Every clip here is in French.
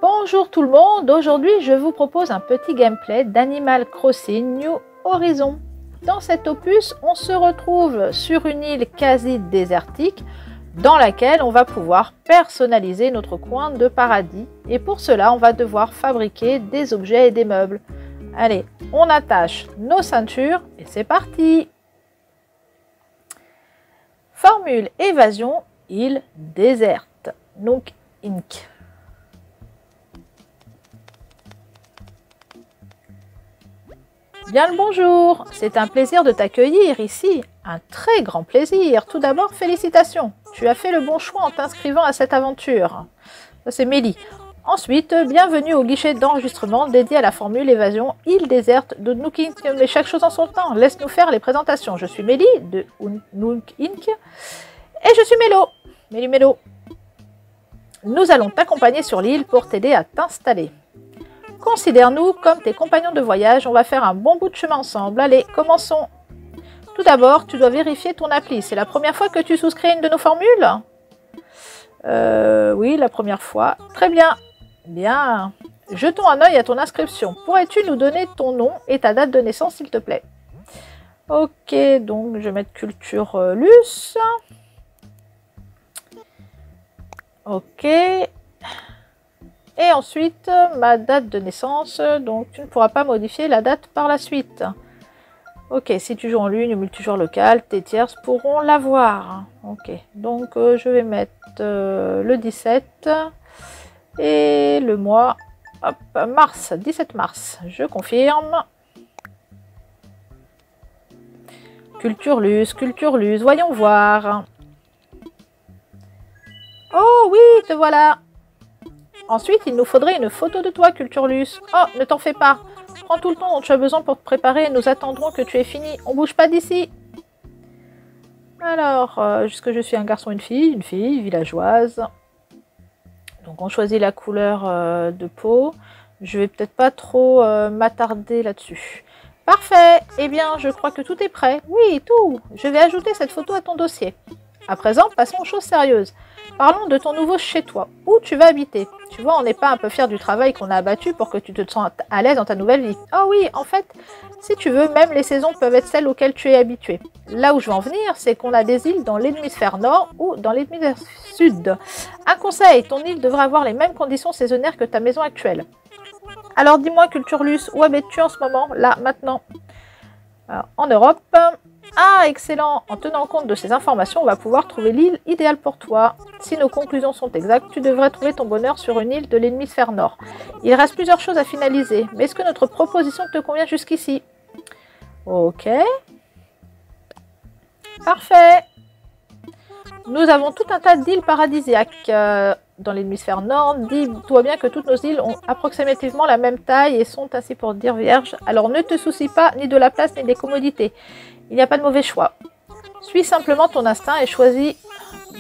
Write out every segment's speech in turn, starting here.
Bonjour tout le monde, aujourd'hui je vous propose un petit gameplay d'Animal Crossing New Horizons. Dans cet opus, on se retrouve sur une île quasi désertique dans laquelle on va pouvoir personnaliser notre coin de paradis. Et pour cela, on va devoir fabriquer des objets et des meubles. Allez, on attache nos ceintures et c'est parti! Formule évasion, île déserte. Donc, Inc. Bien le bonjour, c'est un plaisir de t'accueillir ici, un très grand plaisir. Tout d'abord, félicitations, tu as fait le bon choix en t'inscrivant à cette aventure. Ça c'est Mélie. Ensuite, bienvenue au guichet d'enregistrement dédié à la formule évasion île déserte de Nook Inc. Mais chaque chose en son temps, laisse-nous faire les présentations. Je suis Mélie de Nook Inc. Et je suis Mélo. Nous allons t'accompagner sur l'île pour t'aider à t'installer. Considère-nous comme tes compagnons de voyage, on va faire un bon bout de chemin ensemble. Allez, commençons. Tout d'abord, tu dois vérifier ton appli. C'est la première fois que tu souscris une de nos formules? Oui, la première fois. Très bien. Bien. Jetons un œil à ton inscription. Pourrais-tu nous donner ton nom et ta date de naissance, s'il te plaît? Ok, donc je vais mettre Culture Luce. Ok. Et ensuite, ma date de naissance, donc tu ne pourras pas modifier la date par la suite. Ok, si tu joues en ligne ou multijoueur local, tes tierces pourront l'avoir. Ok, donc je vais mettre le 17 et le mois, hop, mars, 17 mars, je confirme. Culture Luce, voyons voir. Oh oui, te voilà. Ensuite, il nous faudrait une photo de toi, Culture Luce. Oh, ne t'en fais pas. Prends tout le temps dont tu as besoin pour te préparer et nous attendrons que tu aies fini. On bouge pas d'ici. Alors, puisque je suis un garçon, une fille villageoise. Donc, on choisit la couleur de peau. Je vais peut-être pas trop m'attarder là-dessus. Parfait. Eh bien, je crois que tout est prêt. Oui, tout. Je vais ajouter cette photo à ton dossier. À présent, passons aux choses sérieuses. Parlons de ton nouveau chez-toi. Où tu vas habiter? Tu vois, on n'est pas un peu fiers du travail qu'on a abattu pour que tu te sens à l'aise dans ta nouvelle vie. Oh oui, en fait, si tu veux, même les saisons peuvent être celles auxquelles tu es habitué. Là où je veux en venir, c'est qu'on a des îles dans l'hémisphère nord ou dans l'hémisphère sud. Un conseil, ton île devrait avoir les mêmes conditions saisonnières que ta maison actuelle. Alors dis-moi, Culture Luce, où habites-tu en ce moment, là, maintenant? Alors, en Europe. Ah, excellent! En tenant compte de ces informations, on va pouvoir trouver l'île idéale pour toi. Si nos conclusions sont exactes, tu devrais trouver ton bonheur sur une île de l'hémisphère nord. Il reste plusieurs choses à finaliser, mais est-ce que notre proposition te convient jusqu'ici? Ok. Parfait. Nous avons tout un tas d'îles paradisiaques dans l'hémisphère nord. Dis-toi bien que toutes nos îles ont approximativement la même taille et sont ainsi pour dire vierges. Alors ne te soucie pas ni de la place ni des commodités. Il n'y a pas de mauvais choix. Suis simplement ton instinct et choisis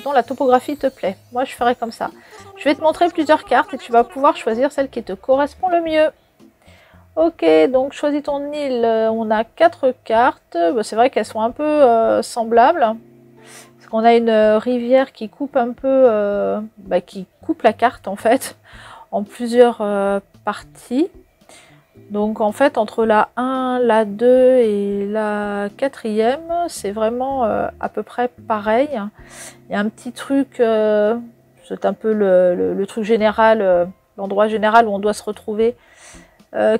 dont la topographie te plaît. Moi, je ferai comme ça. Je vais te montrer plusieurs cartes et tu vas pouvoir choisir celle qui te correspond le mieux. Ok, donc choisis ton île. On a 4 cartes. C'est vrai qu'elles sont un peu semblables. Parce qu'on a une rivière qui coupe un peu... qui coupe la carte, en fait, en plusieurs parties. Donc en fait entre la 1, la 2 et la 4e, c'est vraiment à peu près pareil. Il y a un petit truc, c'est un peu le truc général, l'endroit général où on doit se retrouver,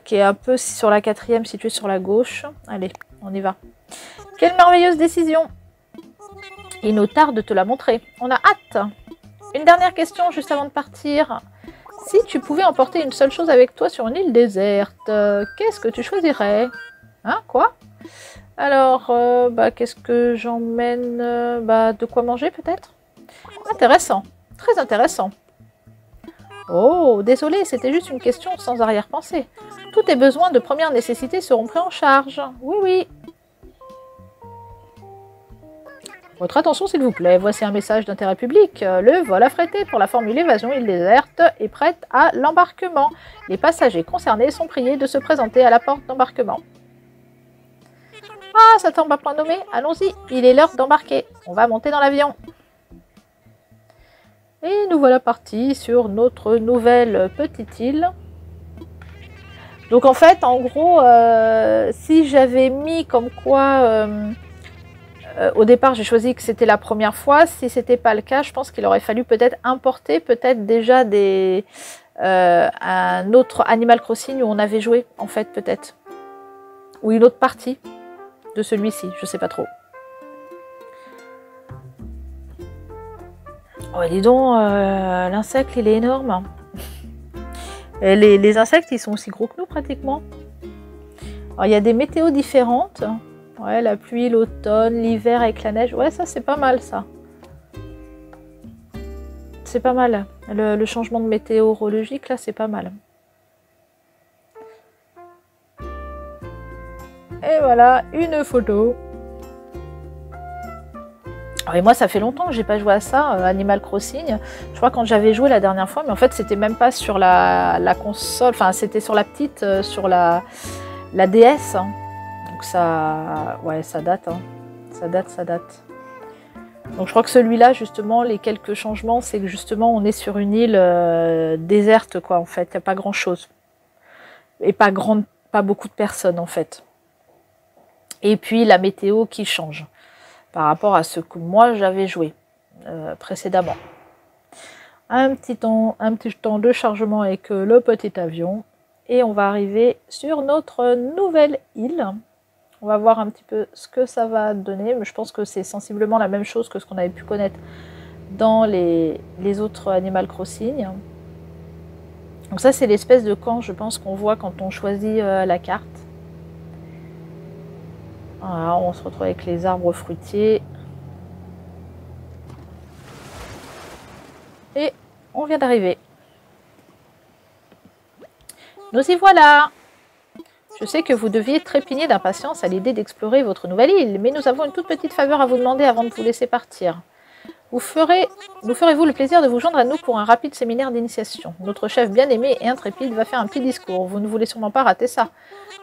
qui est un peu sur la 4e, situé sur la gauche. Allez, on y va. Quelle merveilleuse décision! Il nous tarde de te la montrer. On a hâte. Une dernière question juste avant de partir. Si tu pouvais emporter une seule chose avec toi sur une île déserte, qu'est-ce que tu choisirais? Hein, quoi? Alors, qu'est-ce que j'emmène? De quoi manger peut-être? Intéressant, très intéressant. Oh, désolé, c'était juste une question sans arrière-pensée. Tous tes besoins de première nécessité seront pris en charge. Oui, oui. Votre attention s'il vous plaît, voici un message d'intérêt public. Le vol affrété pour la formule évasion île déserte est prête à l'embarquement. Les passagers concernés sont priés de se présenter à la porte d'embarquement. Ah, ça tombe à point nommé. Allons-y, il est l'heure d'embarquer. On va monter dans l'avion. Et nous voilà partis sur notre nouvelle petite île. Donc en fait, en gros, si j'avais mis comme quoi... au départ, j'ai choisi que c'était la première fois. Si ce n'était pas le cas, je pense qu'il aurait fallu peut-être importer peut-être déjà un autre Animal Crossing où on avait joué, en fait, peut-être. Ou une autre partie de celui-ci, je sais pas trop. Oh, dis donc, l'insecte, il est énorme. Et les insectes, ils sont aussi gros que nous, pratiquement. Alors, il y a des météos différentes. Ouais, la pluie, l'automne, l'hiver avec la neige. Ouais, ça, c'est pas mal, ça. C'est pas mal. Le changement de météorologique, là, c'est pas mal. Et voilà, une photo. Et moi, ça fait longtemps que j'ai pas joué à ça, Animal Crossing. Je crois quand j'avais joué la dernière fois, mais en fait, c'était même pas sur la console. Enfin, c'était sur la petite, sur la DS. Hein. Donc ça, ouais, ça date. Hein. Ça date. Donc je crois que celui-là, justement, les quelques changements, c'est que justement, on est sur une île déserte, quoi, en fait. Il n'y a pas grand-chose. Et pas beaucoup de personnes, en fait. Et puis, la météo qui change par rapport à ce que moi, j'avais joué précédemment. Un petit temps de chargement avec le petit avion. Et on va arriver sur notre nouvelle île. On va voir un petit peu ce que ça va donner. Mais je pense que c'est sensiblement la même chose que ce qu'on avait pu connaître dans les autres Animal Crossing. Donc ça, c'est l'espèce de camp, je pense, qu'on voit quand on choisit la carte. Voilà, on se retrouve avec les arbres fruitiers. Et on vient d'arriver. Nous y voilà! Je sais que vous deviez trépigner d'impatience à l'idée d'explorer votre nouvelle île, mais nous avons une toute petite faveur à vous demander avant de vous laisser partir. Nous ferez-vous le plaisir de vous joindre à nous pour un rapide séminaire d'initiation. Notre chef bien-aimé et intrépide va faire un petit discours. Vous ne voulez sûrement pas rater ça.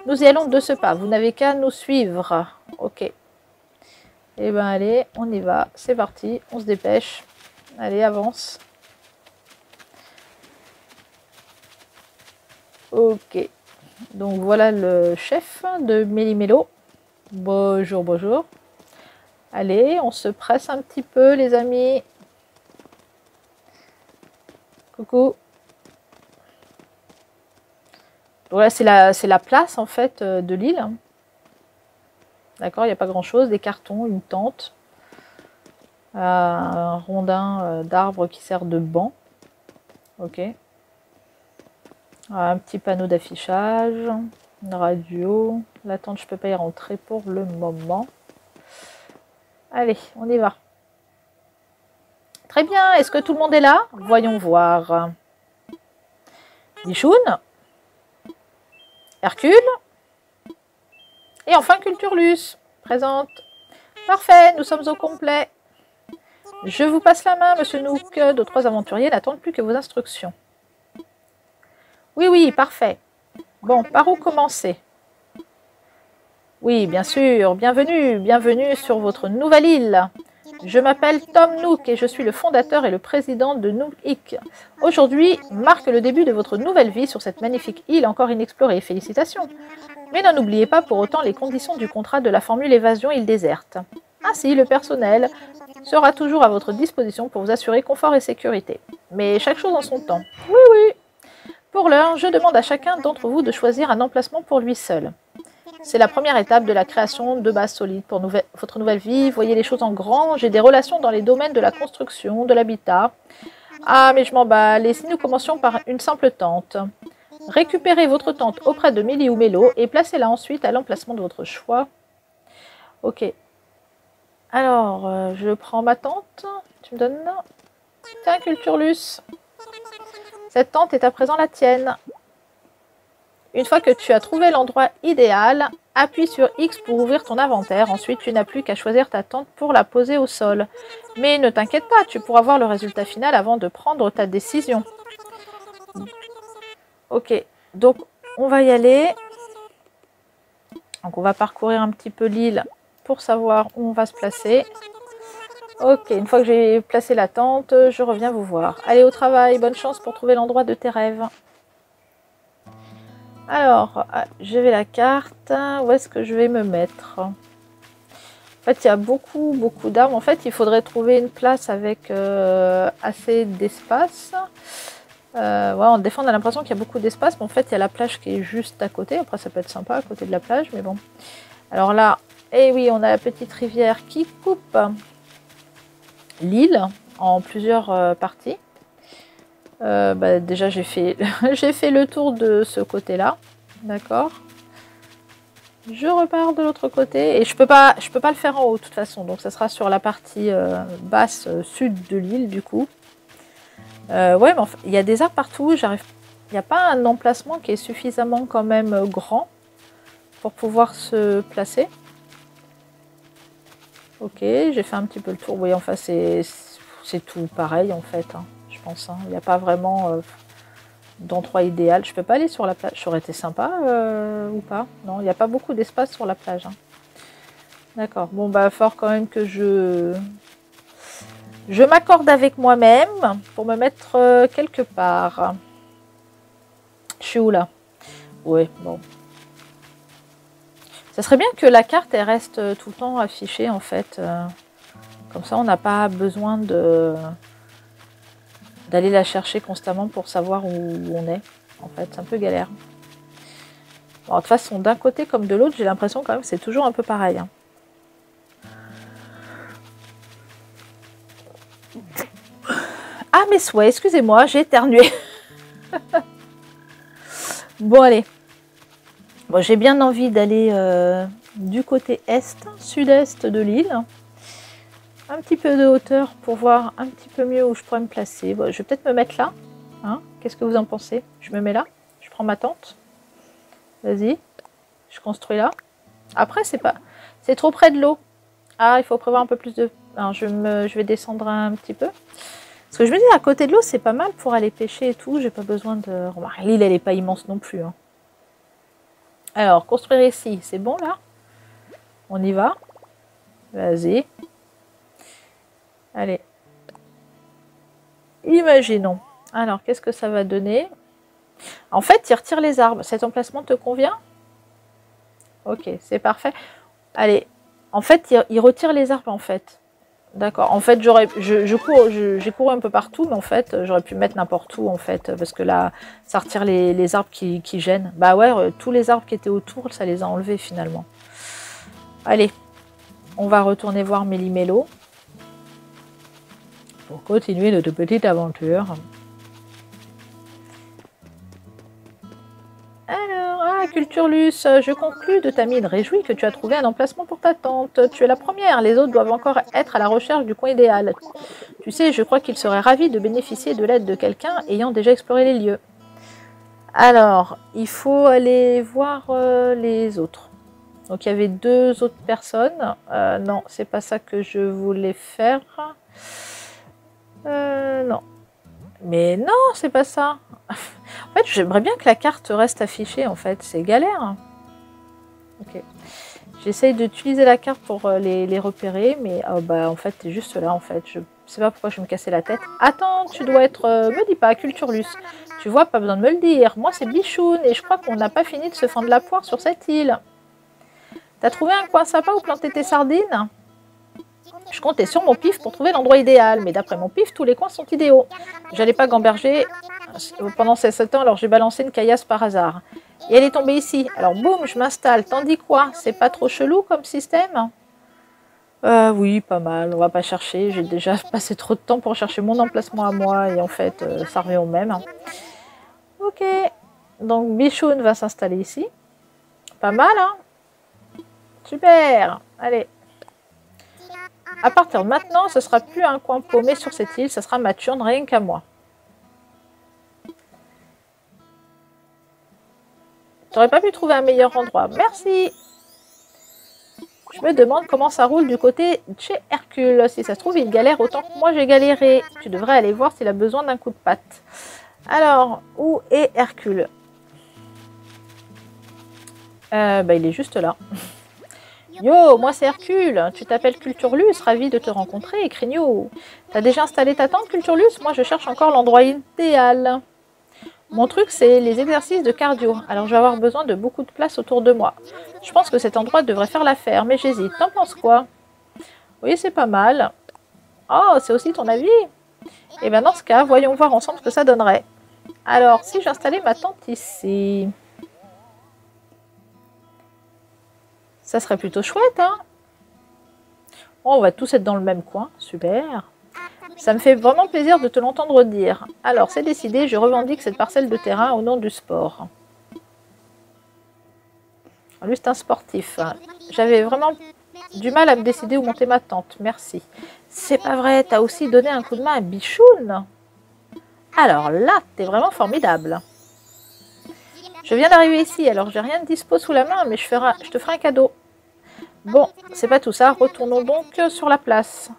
Nous y allons de ce pas. Vous n'avez qu'à nous suivre. Ok. Eh ben allez, on y va. C'est parti. On se dépêche. Allez, avance. Ok. Donc voilà le chef de Méli-Mélo. Bonjour, bonjour. Allez, on se presse un petit peu, les amis. Coucou. Voilà, c'est la place, en fait, de l'île. D'accord, il n'y a pas grand-chose. Des cartons, une tente. Un rondin d'arbre qui sert de banc. Ok. Un petit panneau d'affichage. Une radio. La tente, je ne peux pas y rentrer pour le moment. Allez, on y va. Très bien, est-ce que tout le monde est là? Voyons voir. Bichoun. Hercule. Et enfin Culturlus. Présente. Parfait, nous sommes au complet. Je vous passe la main, monsieur Nook. Nos 3 aventuriers n'attendent plus que vos instructions. Oui, parfait. Bon, par où commencer? Oui, bien sûr. Bienvenue sur votre nouvelle île. Je m'appelle Tom Nook et je suis le fondateur et le président de Nook Inc. Aujourd'hui marque le début de votre nouvelle vie sur cette magnifique île encore inexplorée. Félicitations. Mais n'en oubliez pas pour autant les conditions du contrat de la formule évasion île déserte. Ainsi, le personnel sera toujours à votre disposition pour vous assurer confort et sécurité. Mais chaque chose en son temps. Oui. Pour l'heure, je demande à chacun d'entre vous de choisir un emplacement pour lui seul. C'est la première étape de la création de bases solides pour votre nouvelle vie. Voyez les choses en grand. J'ai des relations dans les domaines de la construction, de l'habitat. Ah, mais je m'emballe. Et si nous commencions par une simple tente? Récupérez votre tente auprès de Méli ou Mélo et placez-la ensuite à l'emplacement de votre choix. Ok. Alors, je prends ma tente. Tu me donnes... Tiens, Culturlus. Cette tente est à présent la tienne. Une fois que tu as trouvé l'endroit idéal, appuie sur X pour ouvrir ton inventaire. Ensuite, tu n'as plus qu'à choisir ta tente pour la poser au sol. Mais ne t'inquiète pas, tu pourras voir le résultat final avant de prendre ta décision. Ok, donc on va y aller. Donc on va parcourir un petit peu l'île pour savoir où on va se placer. Ok, une fois que j'ai placé la tente, je reviens vous voir. Allez au travail, bonne chance pour trouver l'endroit de tes rêves. Alors, je vais la carte. Où est-ce que je vais me mettre? En fait, il y a beaucoup d'arbres. En fait, il faudrait trouver une place avec assez d'espace. Ouais, des fois, on a l'impression qu'il y a beaucoup d'espace, mais en fait, il y a la plage qui est juste à côté. Après, ça peut être sympa à côté de la plage, mais bon. Alors là, eh oui, on a la petite rivière qui coupe l'île en plusieurs parties. Déjà, j'ai fait, j'ai fait le tour de ce côté-là. D'accord. Je repars de l'autre côté et je peux pas le faire en haut de toute façon. Donc, ça sera sur la partie basse sud de l'île, du coup. Ouais, mais enfin, il y a des arbres partout. Il n'y a pas un emplacement qui est suffisamment quand même grand pour pouvoir se placer. Ok, j'ai fait un petit peu le tour. Oui, enfin, c'est tout pareil en fait, hein, je pense. Hein. Il n'y a pas vraiment d'endroit idéal. Je peux pas aller sur la plage. Ça aurait été sympa ou pas? Non, il n'y a pas beaucoup d'espace sur la plage. Hein. D'accord. Bon, bah, fort quand même que je m'accorde avec moi-même pour me mettre quelque part. Je suis où là? Oui, bon. Ça serait bien que la carte elle reste tout le temps affichée en fait. Comme ça, on n'a pas besoin d'aller la chercher constamment pour savoir où on est. En fait, c'est un peu galère. Bon, de toute façon, d'un côté comme de l'autre, j'ai l'impression quand même que c'est toujours un peu pareil. Hein. Ah, mes souhaits, excusez-moi, j'ai éternué. Bon, allez. Bon, j'ai bien envie d'aller du côté est, sud-est de l'île. Un petit peu de hauteur pour voir un petit peu mieux où je pourrais me placer. Bon, je vais peut-être me mettre là. Hein. Qu'est-ce que vous en pensez? Je me mets là. Je prends ma tente. Vas-y. Je construis là. Après, c'est trop près de l'eau. Ah, il faut prévoir un peu plus de... Alors, je vais descendre un petit peu. Parce que je me dis, à côté de l'eau, c'est pas mal pour aller pêcher et tout. J'ai pas besoin de... L'île, elle n'est pas immense non plus. Hein. Alors, construire ici, c'est bon là? On y va. Vas-y. Allez. Imaginons. Alors, qu'est-ce que ça va donner? En fait, il retire les arbres. Cet emplacement te convient? Ok, c'est parfait. Allez. En fait, il retire les arbres, en fait. D'accord. En fait, j'ai couru un peu partout, mais en fait, j'aurais pu mettre n'importe où, en fait, parce que là, ça retire les arbres qui gênent. Bah ouais, tous les arbres qui étaient autour, ça les a enlevés, finalement. Allez. On va retourner voir Méli-Mélo. Pour continuer notre petite aventure. Alors, Culturlus, je conclus de ta mine réjouie que tu as trouvé un emplacement pour ta tente. Tu es la première, les autres doivent encore être à la recherche du coin idéal. Tu sais, je crois qu'ils seraient ravis de bénéficier de l'aide de quelqu'un ayant déjà exploré les lieux. Alors, il faut aller voir les autres. Donc, il y avait 2 autres personnes. Non, c'est pas ça que je voulais faire. Non. Mais non, c'est pas ça. En fait, j'aimerais bien que la carte reste affichée, en fait. C'est galère. Ok. J'essaye d'utiliser la carte pour les repérer, mais en fait, t'es juste là, en fait. Je sais pas pourquoi je vais me casser la tête. Attends, tu dois être... me dis pas, Culturlus. Tu vois, pas besoin de me le dire. Moi, c'est Bichoun, et je crois qu'on n'a pas fini de se fendre la poire sur cette île. T'as trouvé un coin sympa où planter tes sardines? Je comptais sur mon pif pour trouver l'endroit idéal, mais d'après mon pif, tous les coins sont idéaux. J'allais pas gamberger pendant ces 7 ans, alors j'ai balancé une caillasse par hasard. Et elle est tombée ici. Alors boum, je m'installe. T'en dis quoi? C'est pas trop chelou comme système? Oui, pas mal. On va pas chercher. J'ai déjà passé trop de temps pour chercher mon emplacement à moi, et en fait, ça revient au même. Ok. Donc Bichoun va s'installer ici. Pas mal, hein? Super. Allez. À partir de maintenant, ce sera plus un coin paumé sur cette île, ça sera ma turne rien qu'à moi. T'aurais pas pu trouver un meilleur endroit. Merci. Je me demande comment ça roule du côté de chez Hercule. Si ça se trouve, il galère autant que moi j'ai galéré. Tu devrais aller voir s'il a besoin d'un coup de patte. Alors, où est Hercule? Il est juste là. Yo, moi c'est Hercule, tu t'appelles Culturlus, ravi de te rencontrer, Crignou. T'as déjà installé ta tente, Culturlus? Moi je cherche encore l'endroit idéal. Mon truc c'est les exercices de cardio, alors je vais avoir besoin de beaucoup de place autour de moi. Je pense que cet endroit devrait faire l'affaire, mais j'hésite. T'en penses quoi? Oui, c'est pas mal. Oh, c'est aussi ton avis? Et bien dans ce cas, voyons voir ensemble ce que ça donnerait. Alors, si j'installais ma tente ici, ça serait plutôt chouette, hein? Oh, on va tous être dans le même coin, super. Ça me fait vraiment plaisir de te l'entendre dire. Alors, c'est décidé, je revendique cette parcelle de terrain au nom du sport. Lui, c'est un sportif. J'avais vraiment du mal à me décider où monter ma tente, merci. C'est pas vrai, t'as aussi donné un coup de main à Bichoun? Alors là, t'es vraiment formidable. Je viens d'arriver ici, alors j'ai rien de dispo sous la main, mais je te ferai un cadeau. Bon, c'est pas tout ça, retournons donc sur la place.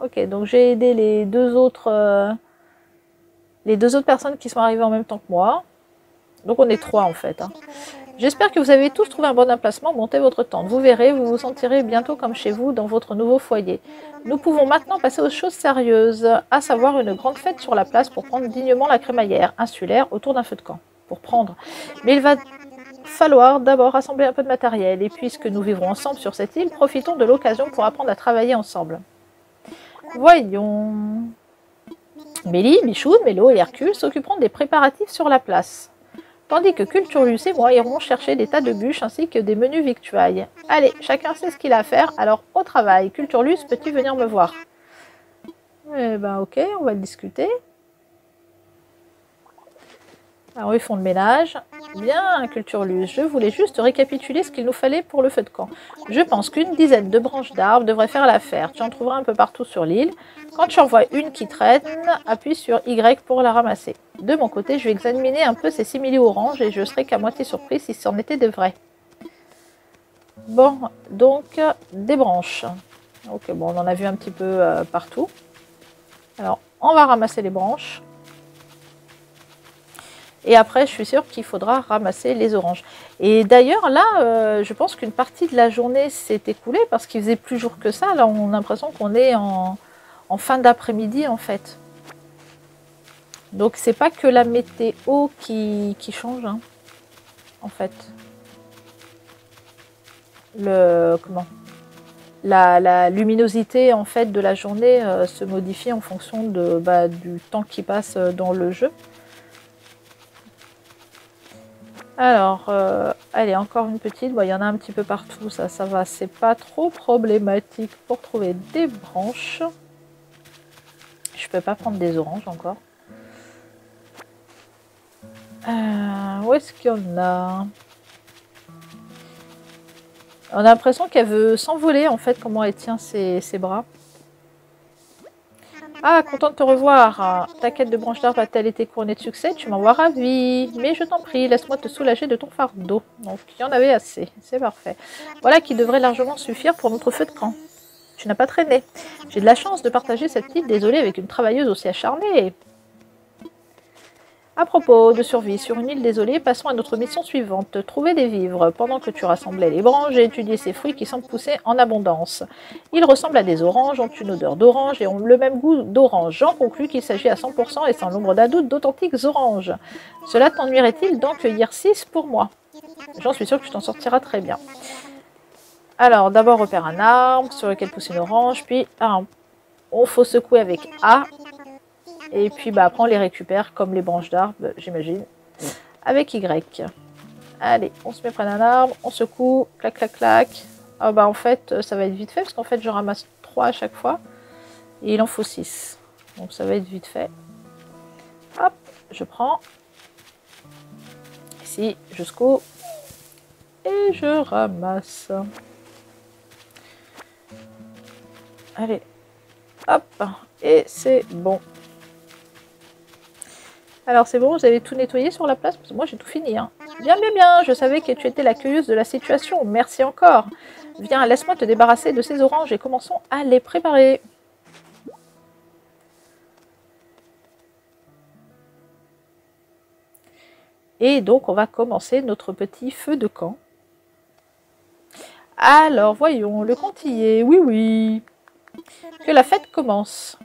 Ok, donc j'ai aidé les deux autres personnes qui sont arrivées en même temps que moi. Donc on est 3 en fait. Hein. J'espère que vous avez tous trouvé un bon emplacement, montez votre tente. Vous verrez, vous vous sentirez bientôt comme chez vous dans votre nouveau foyer. Nous pouvons maintenant passer aux choses sérieuses, à savoir une grande fête sur la place pour prendre dignement la crémaillère insulaire autour d'un feu de camp. Pour prendre. Mais il va falloir d'abord rassembler un peu de matériel. Et puisque nous vivrons ensemble sur cette île, profitons de l'occasion pour apprendre à travailler ensemble. Voyons. Mélie, Michoud, Mélo et Hercule s'occuperont des préparatifs sur la place. Tandis que Culturlus et moi irons chercher des tas de bûches ainsi que des menus victuailles. Allez, chacun sait ce qu'il a à faire, alors au travail. Culturlus, peux-tu venir me voir? Eh ben ok, on va le discuter. Alors ils font le ménage. Bien, Culturlus, je voulais juste récapituler ce qu'il nous fallait pour le feu de camp. Je pense qu'une dizaine de branches d'arbres devrait faire l'affaire. Tu en trouveras un peu partout sur l'île. Quand tu en vois une qui traîne, appuie sur Y pour la ramasser. De mon côté, je vais examiner un peu ces simili oranges et je serai qu'à moitié surpris si c'en était de vrai. Bon, donc des branches. Ok, bon, on en a vu un petit peu partout. Alors, on va ramasser les branches. Et après, je suis sûre qu'il faudra ramasser les oranges. Et d'ailleurs, là, je pense qu'une partie de la journée s'est écoulée parce qu'il faisait plus jour que ça. Là, on a l'impression qu'on est en fin d'après-midi, en fait. Donc, c'est pas que la météo qui change, hein, en fait. La luminosité, en fait, de la journée se modifie en fonction du temps qui passe dans le jeu. Alors, allez, encore une petite. Bon, il y en a un petit peu partout, ça va. C'est pas trop problématique pour trouver des branches. Je peux pas prendre des oranges encore. Où est-ce qu'il y en a? On a l'impression qu'elle veut s'envoler, en fait, comment elle tient ses bras. Ah, content de te revoir. Ta quête de branche d'arbre a-t-elle été couronnée de succès? Tu m'envoies ravie. Mais je t'en prie, laisse-moi te soulager de ton fardeau. Donc, il y en avait assez. C'est parfait. Voilà qui devrait largement suffire pour notre feu de camp. Tu n'as pas traîné. J'ai de la chance de partager cette île désolée avec une travailleuse aussi acharnée. À propos de survie sur une île désolée, passons à notre mission suivante. Trouver des vivres. Pendant que tu rassemblais les branches, j'ai étudié ces fruits qui semblent pousser en abondance. Ils ressemblent à des oranges, ont une odeur d'orange et ont le même goût d'orange. J'en conclus qu'il s'agit à 100% et sans l'ombre d'un doute d'authentiques oranges. Cela t'ennuierait-il d'en cueillir 6 pour moi? J'en suis sûre que tu t'en sortiras très bien. Alors, d'abord, repère un arbre sur lequel pousse une orange, puis on faut secouer avec A. Et puis après on les récupère comme les branches d'arbre, j'imagine, avec Y. Allez, on se met près d'un arbre, on secoue, clac, clac, clac. Ah en fait, ça va être vite fait, parce qu'en fait, je ramasse 3 à chaque fois. Et il en faut 6. Donc ça va être vite fait. Hop, je prends. Ici, je secoue. Et je ramasse. Allez. Hop, et c'est bon. Alors c'est bon, vous avez tout nettoyé sur la place? Parce que moi j'ai tout fini. Hein. Bien, bien, bien, je savais que tu étais la curieuse de la situation. Merci encore. Viens, laisse-moi te débarrasser de ces oranges et commençons à les préparer. Et donc on va commencer notre petit feu de camp. Alors, voyons, le compte y est, oui, oui. Que la fête commence.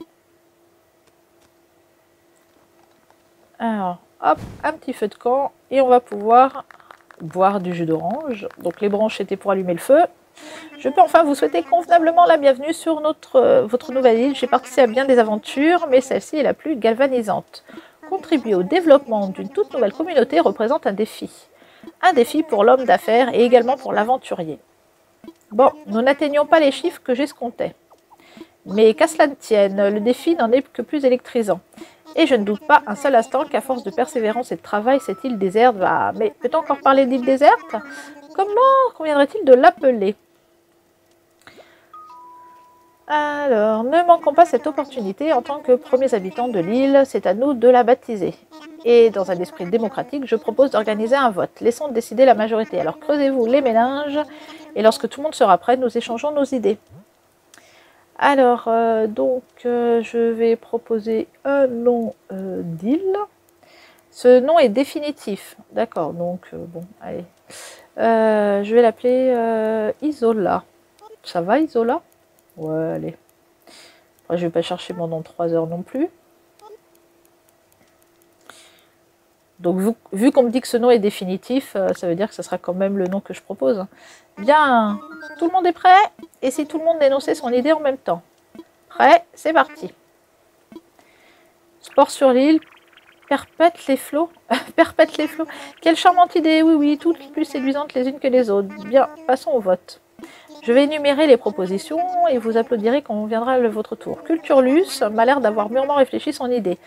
Alors, hop, un petit feu de camp et on va pouvoir boire du jus d'orange. Donc, les branches étaient pour allumer le feu. Je peux enfin vous souhaiter convenablement la bienvenue sur votre nouvelle île. J'ai participé à bien des aventures, mais celle-ci est la plus galvanisante. Contribuer au développement d'une toute nouvelle communauté représente un défi. Un défi pour l'homme d'affaires et également pour l'aventurier. Bon, nous n'atteignons pas les chiffres que j'escomptais. Mais qu'à cela ne tienne, le défi n'en est que plus électrisant. Et je ne doute pas un seul instant qu'à force de persévérance et de travail, cette île déserte va... Mais peut-on encore parler d'île déserte? Comment conviendrait-il de l'appeler? Alors, ne manquons pas cette opportunité en tant que premiers habitants de l'île, c'est à nous de la baptiser. Et dans un esprit démocratique, je propose d'organiser un vote. Laissons décider la majorité. Alors creusez-vous les méninges et lorsque tout le monde sera prêt, nous échangeons nos idées. Alors, je vais proposer un nom d'île. Ce nom est définitif. D'accord, donc bon, allez. Je vais l'appeler Isola. Ça va, Isola? Ouais, allez. Après, je vais pas chercher mon nom 3 heures non plus. Donc, vu qu'on me dit que ce nom est définitif, ça veut dire que ce sera quand même le nom que je propose. Bien, tout le monde est prêt? Et si tout le monde énonçait son idée en même temps? Prêt? C'est parti. Sport sur l'île, perpète les flots. Perpète les flots. Quelle charmante idée, oui, oui, toutes plus séduisantes les unes que les autres. Bien, passons au vote. Je vais énumérer les propositions et vous applaudirez quand viendra votre tour. Culturlus m'a l'air d'avoir mûrement réfléchi son idée.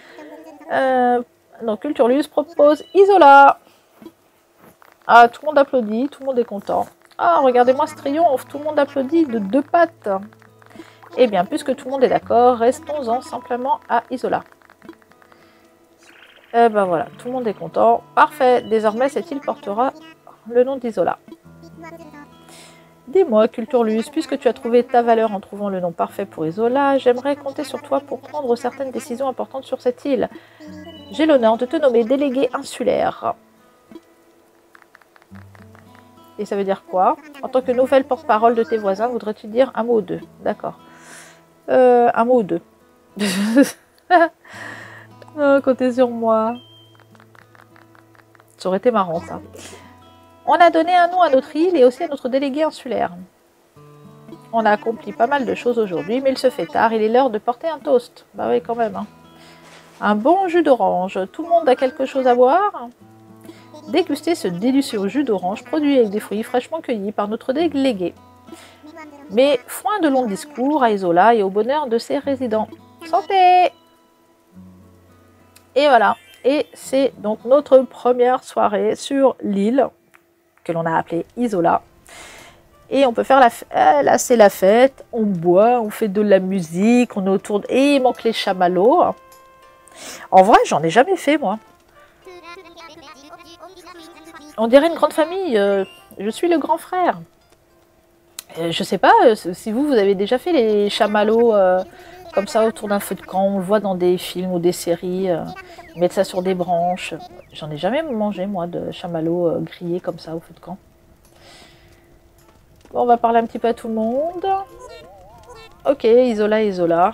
Donc Culturlus propose Isola. Ah, tout le monde applaudit, tout le monde est content. Ah, regardez-moi ce triomphe, tout le monde applaudit de 2 pattes. Eh bien, puisque tout le monde est d'accord, restons-en simplement à Isola. Eh ben voilà, tout le monde est content. Parfait, désormais cette île portera le nom d'Isola. Dis-moi, Culturlus, puisque tu as trouvé ta valeur en trouvant le nom parfait pour Isola, j'aimerais compter sur toi pour prendre certaines décisions importantes sur cette île. J'ai l'honneur de te nommer délégué insulaire. Et ça veut dire quoi? En tant que nouvelle porte-parole de tes voisins, voudrais-tu dire un mot ou deux? D'accord. Un mot ou deux. Oh, comptez sur moi. Ça aurait été marrant, ça. On a donné un nom à notre île et aussi à notre délégué insulaire. On a accompli pas mal de choses aujourd'hui, mais il se fait tard, il est l'heure de porter un toast. Bah oui, quand même. Hein. Un bon jus d'orange. Tout le monde a quelque chose à boire? Dégustez ce délicieux jus d'orange produit avec des fruits fraîchement cueillis par notre délégué. Mais foin de longs discours à Isola et au bonheur de ses résidents. Santé! Et voilà. Et c'est donc notre première soirée sur l'île, que l'on a appelée Isola. Et on peut faire la fête. Là, c'est la fête. On boit, on fait de la musique, on est autour de... Et il manque les chamallows. En vrai, j'en ai jamais fait, moi. On dirait une grande famille. Je suis le grand frère. Je sais pas si vous avez déjà fait les chamallows comme ça autour d'un feu de camp. On le voit dans des films ou des séries. Ils mettent ça sur des branches. J'en ai jamais mangé, moi, de chamallows grillés comme ça au feu de camp. Bon, on va parler un petit peu à tout le monde. Ok, Isola, Isola.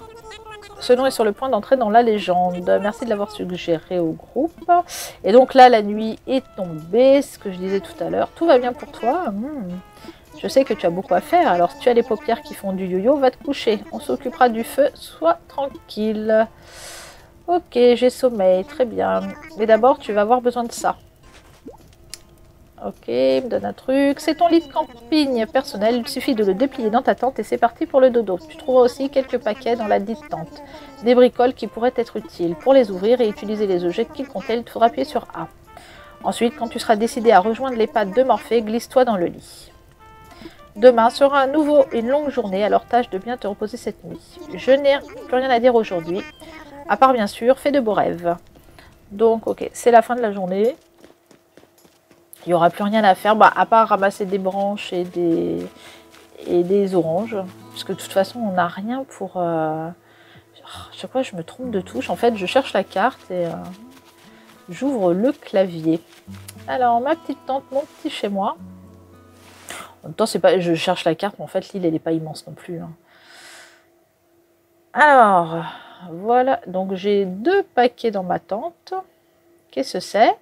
Ce nom est sur le point d'entrer dans la légende. Merci de l'avoir suggéré au groupe. Et donc là, la nuit est tombée, ce que je disais tout à l'heure. Tout va bien pour toi. Je sais que tu as beaucoup à faire, alors si tu as les paupières qui font du yo-yo, va te coucher. On s'occupera du feu, sois tranquille. Ok, j'ai sommeil, très bien. Mais d'abord, tu vas avoir besoin de ça. Ok, me donne un truc. C'est ton lit de camping personnel, il suffit de le déplier dans ta tente et c'est parti pour le dodo. Tu trouveras aussi quelques paquets dans la dite tente. Des bricoles qui pourraient être utiles. Pour les ouvrir et utiliser les objets qu'ils contiennent, il faudra appuyer sur A. Ensuite, quand tu seras décidé à rejoindre les pattes de Morphée, glisse-toi dans le lit. Demain sera à nouveau une longue journée, alors tâche de bien te reposer cette nuit. Je n'ai plus rien à dire aujourd'hui, à part bien sûr, fais de beaux rêves. Donc ok, c'est la fin de la journée. Il n'y aura plus rien à faire, à part ramasser des branches et des oranges. Parce que de toute façon, on n'a rien pour... chaque fois, je me trompe de touche. En fait, je cherche la carte et j'ouvre le clavier. Alors, ma petite tante, mon petit chez moi. En même temps, c'est pas, je cherche la carte, mais en fait, l'île, elle n'est pas immense non plus. Hein. Alors, voilà. Donc, j'ai 2 paquets dans ma tente. Qu'est-ce que c'est?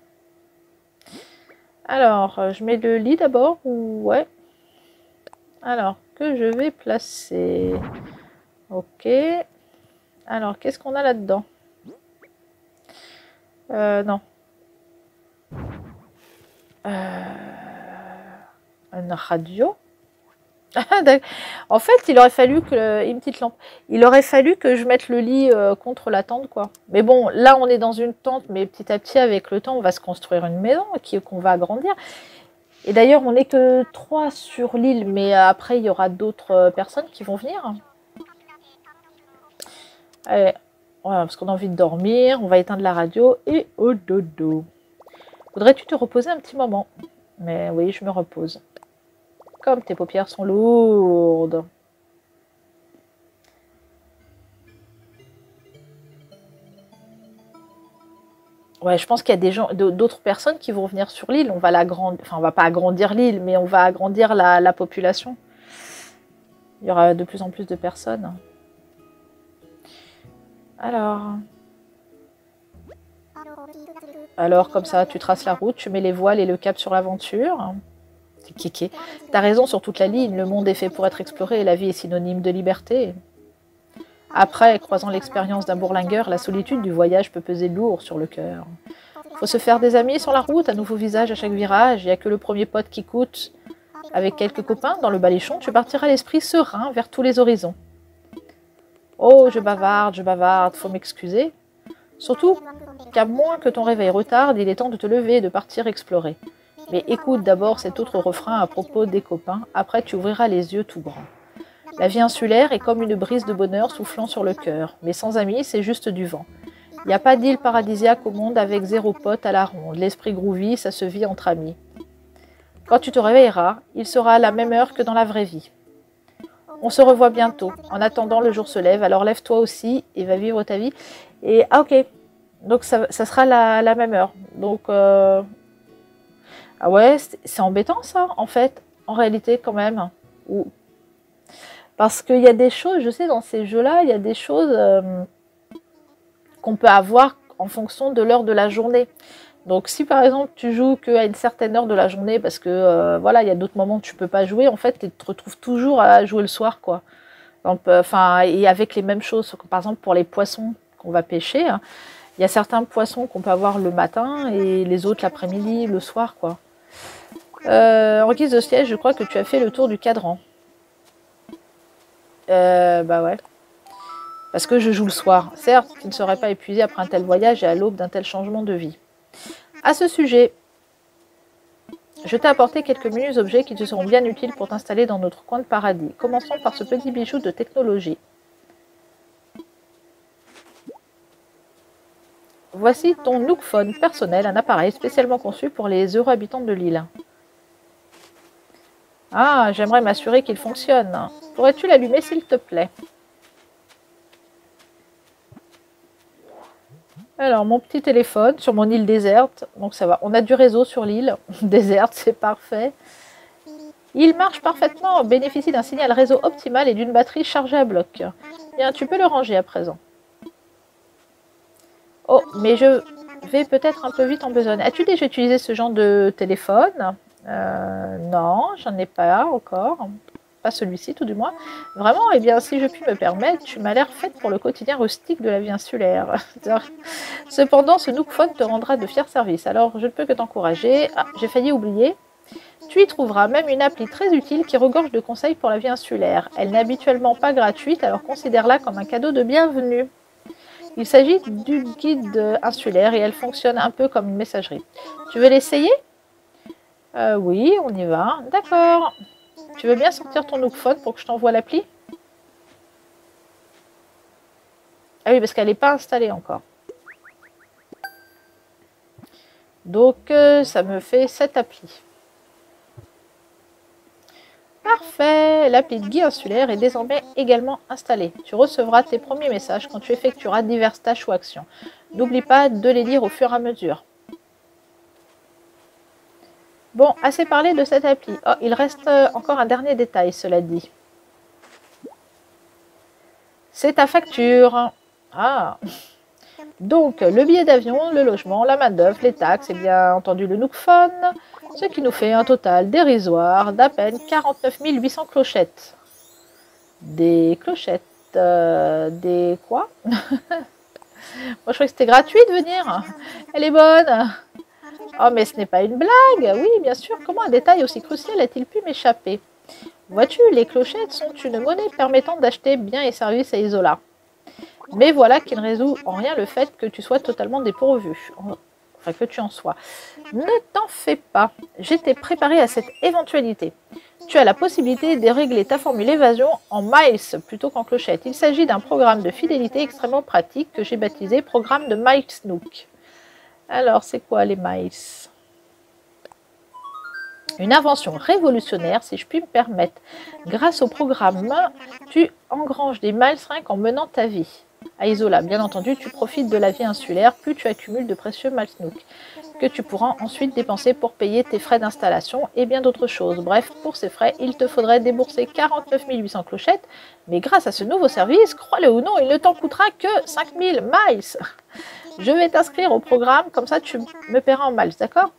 Alors, je mets le lit d'abord ou ouais. Alors, que je vais placer. Ok. Alors, qu'est-ce qu'on a là-dedans? Non. Une radio. En fait, il aurait fallu que une petite lampe. Il aurait fallu que je mette le lit contre la tente, quoi. Mais bon, là, on est dans une tente, mais petit à petit, avec le temps, on va se construire une maison qu'on va agrandir. Et d'ailleurs, on n'est que 3 sur l'île, mais après, il y aura d'autres personnes qui vont venir. Allez, voilà, parce qu'on a envie de dormir, on va éteindre la radio et au dodo. Voudrais-tu te reposer un petit moment? Mais oui, je me repose. Comme tes paupières sont lourdes. Ouais, je pense qu'il y a des gens, d'autres personnes qui vont venir sur l'île. On va l'agrandir, enfin, on va pas agrandir l'île, mais on va agrandir la population. Il y aura de plus en plus de personnes. Alors comme ça, tu traces la route, tu mets les voiles et le cap sur l'aventure. Kéké. T'as raison sur toute la ligne, le monde est fait pour être exploré et la vie est synonyme de liberté. Après, croisant l'expérience d'un bourlingueur, la solitude du voyage peut peser lourd sur le cœur. Faut se faire des amis sur la route, un nouveau visage à chaque virage, il n'y a que le premier pote qui coûte. Avec quelques copains, dans le baléchon, tu partiras l'esprit serein vers tous les horizons. Oh, je bavarde, faut m'excuser. Surtout qu'à moins que ton réveil retarde, il est temps de te lever et de partir explorer. Mais écoute d'abord cet autre refrain à propos des copains, après tu ouvriras les yeux tout grands. La vie insulaire est comme une brise de bonheur soufflant sur le cœur, mais sans amis, c'est juste du vent. Il n'y a pas d'île paradisiaque au monde avec 0 pote à la ronde. L'esprit groovy, ça se vit entre amis. Quand tu te réveilleras, il sera à la même heure que dans la vraie vie. On se revoit bientôt. En attendant, le jour se lève, alors lève-toi aussi et va vivre ta vie. Et ah ok, donc ça sera la même heure. Donc ah ouais, c'est embêtant ça, en fait, en réalité quand même. Parce qu'il y a des choses, je sais, dans ces jeux-là, il y a des choses qu'on peut avoir en fonction de l'heure de la journée. Donc si par exemple tu joues qu'à une certaine heure de la journée, parce que voilà, il y a d'autres moments où tu peux pas jouer, en fait, tu te retrouves toujours à jouer le soir, quoi. Enfin, et avec les mêmes choses. Par exemple, pour les poissons qu'on va pêcher, hein, il y a certains poissons qu'on peut avoir le matin et les autres l'après-midi, le soir, quoi. En guise de siège, je crois que tu as fait le tour du cadran. Bah ouais. Parce que je joue le soir. Certes, tu ne serais pas épuisé après un tel voyage et à l'aube d'un tel changement de vie. À ce sujet, je t'ai apporté quelques menus objets qui te seront bien utiles pour t'installer dans notre coin de paradis. Commençons par ce petit bijou de technologie. Voici ton Nook Phone personnel, un appareil spécialement conçu pour les heureux habitants de l'île. Ah, j'aimerais m'assurer qu'il fonctionne. Pourrais-tu l'allumer s'il te plaît? Alors, mon petit téléphone sur mon île déserte, donc ça va. On a du réseau sur l'île déserte, c'est parfait. Il marche parfaitement, bénéficie d'un signal réseau optimal et d'une batterie chargée à bloc. Bien, tu peux le ranger à présent. Oh, mais je vais peut-être un peu vite en besogne. As-tu déjà utilisé ce genre de téléphone? Non, j'en ai pas encore. Pas celui-ci, tout du moins. Vraiment, eh bien, si je puis me permettre, tu m'as l'air faite pour le quotidien rustique de la vie insulaire. Cependant, ce Nook Phone te rendra de fiers services. Alors, je ne peux que t'encourager. Ah, j'ai failli oublier. Tu y trouveras même une appli très utile qui regorge de conseils pour la vie insulaire. Elle n'est habituellement pas gratuite, alors considère-la comme un cadeau de bienvenue. Il s'agit du guide insulaire et elle fonctionne un peu comme une messagerie. Tu veux l'essayer? Oui, on y va. D'accord. Tu veux bien sortir ton Nook Phone pour que je t'envoie l'appli? Ah oui, parce qu'elle n'est pas installée encore. Donc, ça me fait cette appli. Parfait, l'appli de guide insulaire est désormais également installée. Tu recevras tes premiers messages quand tu effectueras diverses tâches ou actions. N'oublie pas de les lire au fur et à mesure. Bon, assez parlé de cette appli. Oh, il reste encore un dernier détail, cela dit. C'est ta facture. Ah. Donc, le billet d'avion, le logement, la main-d'œuvre, les taxes et bien entendu le Nook Phone, ce qui nous fait un total dérisoire d'à peine 49 800 clochettes. Des clochettes. Des quoi? Moi, je croyais que c'était gratuit de venir. Elle est bonne. Oh, mais ce n'est pas une blague. Oui, bien sûr. Comment un détail aussi crucial a-t-il pu m'échapper? Vois-tu, les clochettes sont une monnaie permettant d'acheter biens et services à Isola. Mais voilà qui ne résout en rien le fait que tu sois totalement dépourvu. Enfin, que tu en sois. Ne t'en fais pas. J'étais préparée à cette éventualité. Tu as la possibilité de régler ta formule évasion en miles plutôt qu'en clochette. Il s'agit d'un programme de fidélité extrêmement pratique que j'ai baptisé programme de Miles Nook. Alors, c'est quoi les miles? Une invention révolutionnaire, si je puis me permettre. Grâce au programme, tu engranges des miles rien qu'en menant ta vie. À Isola, bien entendu, tu profites de la vie insulaire, plus tu accumules de précieux miles Nook, que tu pourras ensuite dépenser pour payer tes frais d'installation et bien d'autres choses. Bref, pour ces frais, il te faudrait débourser 49 800 clochettes, mais grâce à ce nouveau service, crois-le ou non, il ne t'en coûtera que 5000 miles. Je vais t'inscrire au programme, comme ça tu me paieras en miles, d'accord?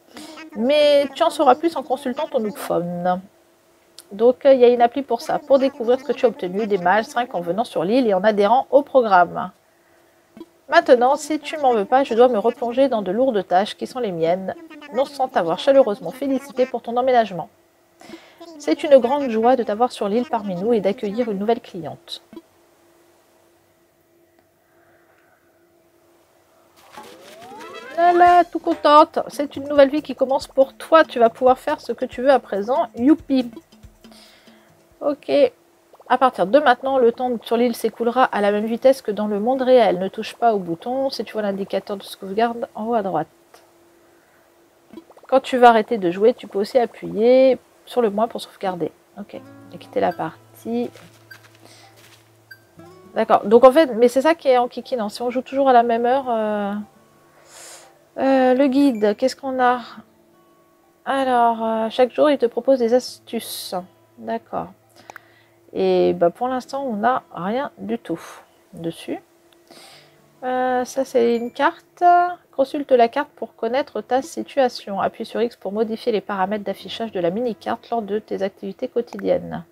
Mais tu en sauras plus en consultant ton Nook Phone. Donc, il y a une appli pour ça, pour découvrir ce que tu as obtenu des miles 5 en venant sur l'île et en adhérant au programme. Maintenant, si tu m'en veux pas, je dois me replonger dans de lourdes tâches qui sont les miennes, non sans t'avoir chaleureusement félicité pour ton emménagement. C'est une grande joie de t'avoir sur l'île parmi nous et d'accueillir une nouvelle cliente. Là, tout contente. C'est une nouvelle vie qui commence pour toi. Tu vas pouvoir faire ce que tu veux à présent. Youpi. Ok. À partir de maintenant, le temps sur l'île s'écoulera à la même vitesse que dans le monde réel. Ne touche pas au bouton si tu vois l'indicateur de sauvegarde en haut à droite. Quand tu vas arrêter de jouer, tu peux aussi appuyer sur le moins pour sauvegarder. Ok. Et quitter la partie. D'accord. Donc en fait, mais c'est ça qui est en kikinant. Si on joue toujours à la même heure... le guide, qu'est-ce qu'on a? Alors, chaque jour, il te propose des astuces. D'accord. Et bah, pour l'instant, on n'a rien du tout dessus. Ça, c'est une carte. Consulte la carte pour connaître ta situation. Appuie sur X pour modifier les paramètres d'affichage de la mini-carte lors de tes activités quotidiennes.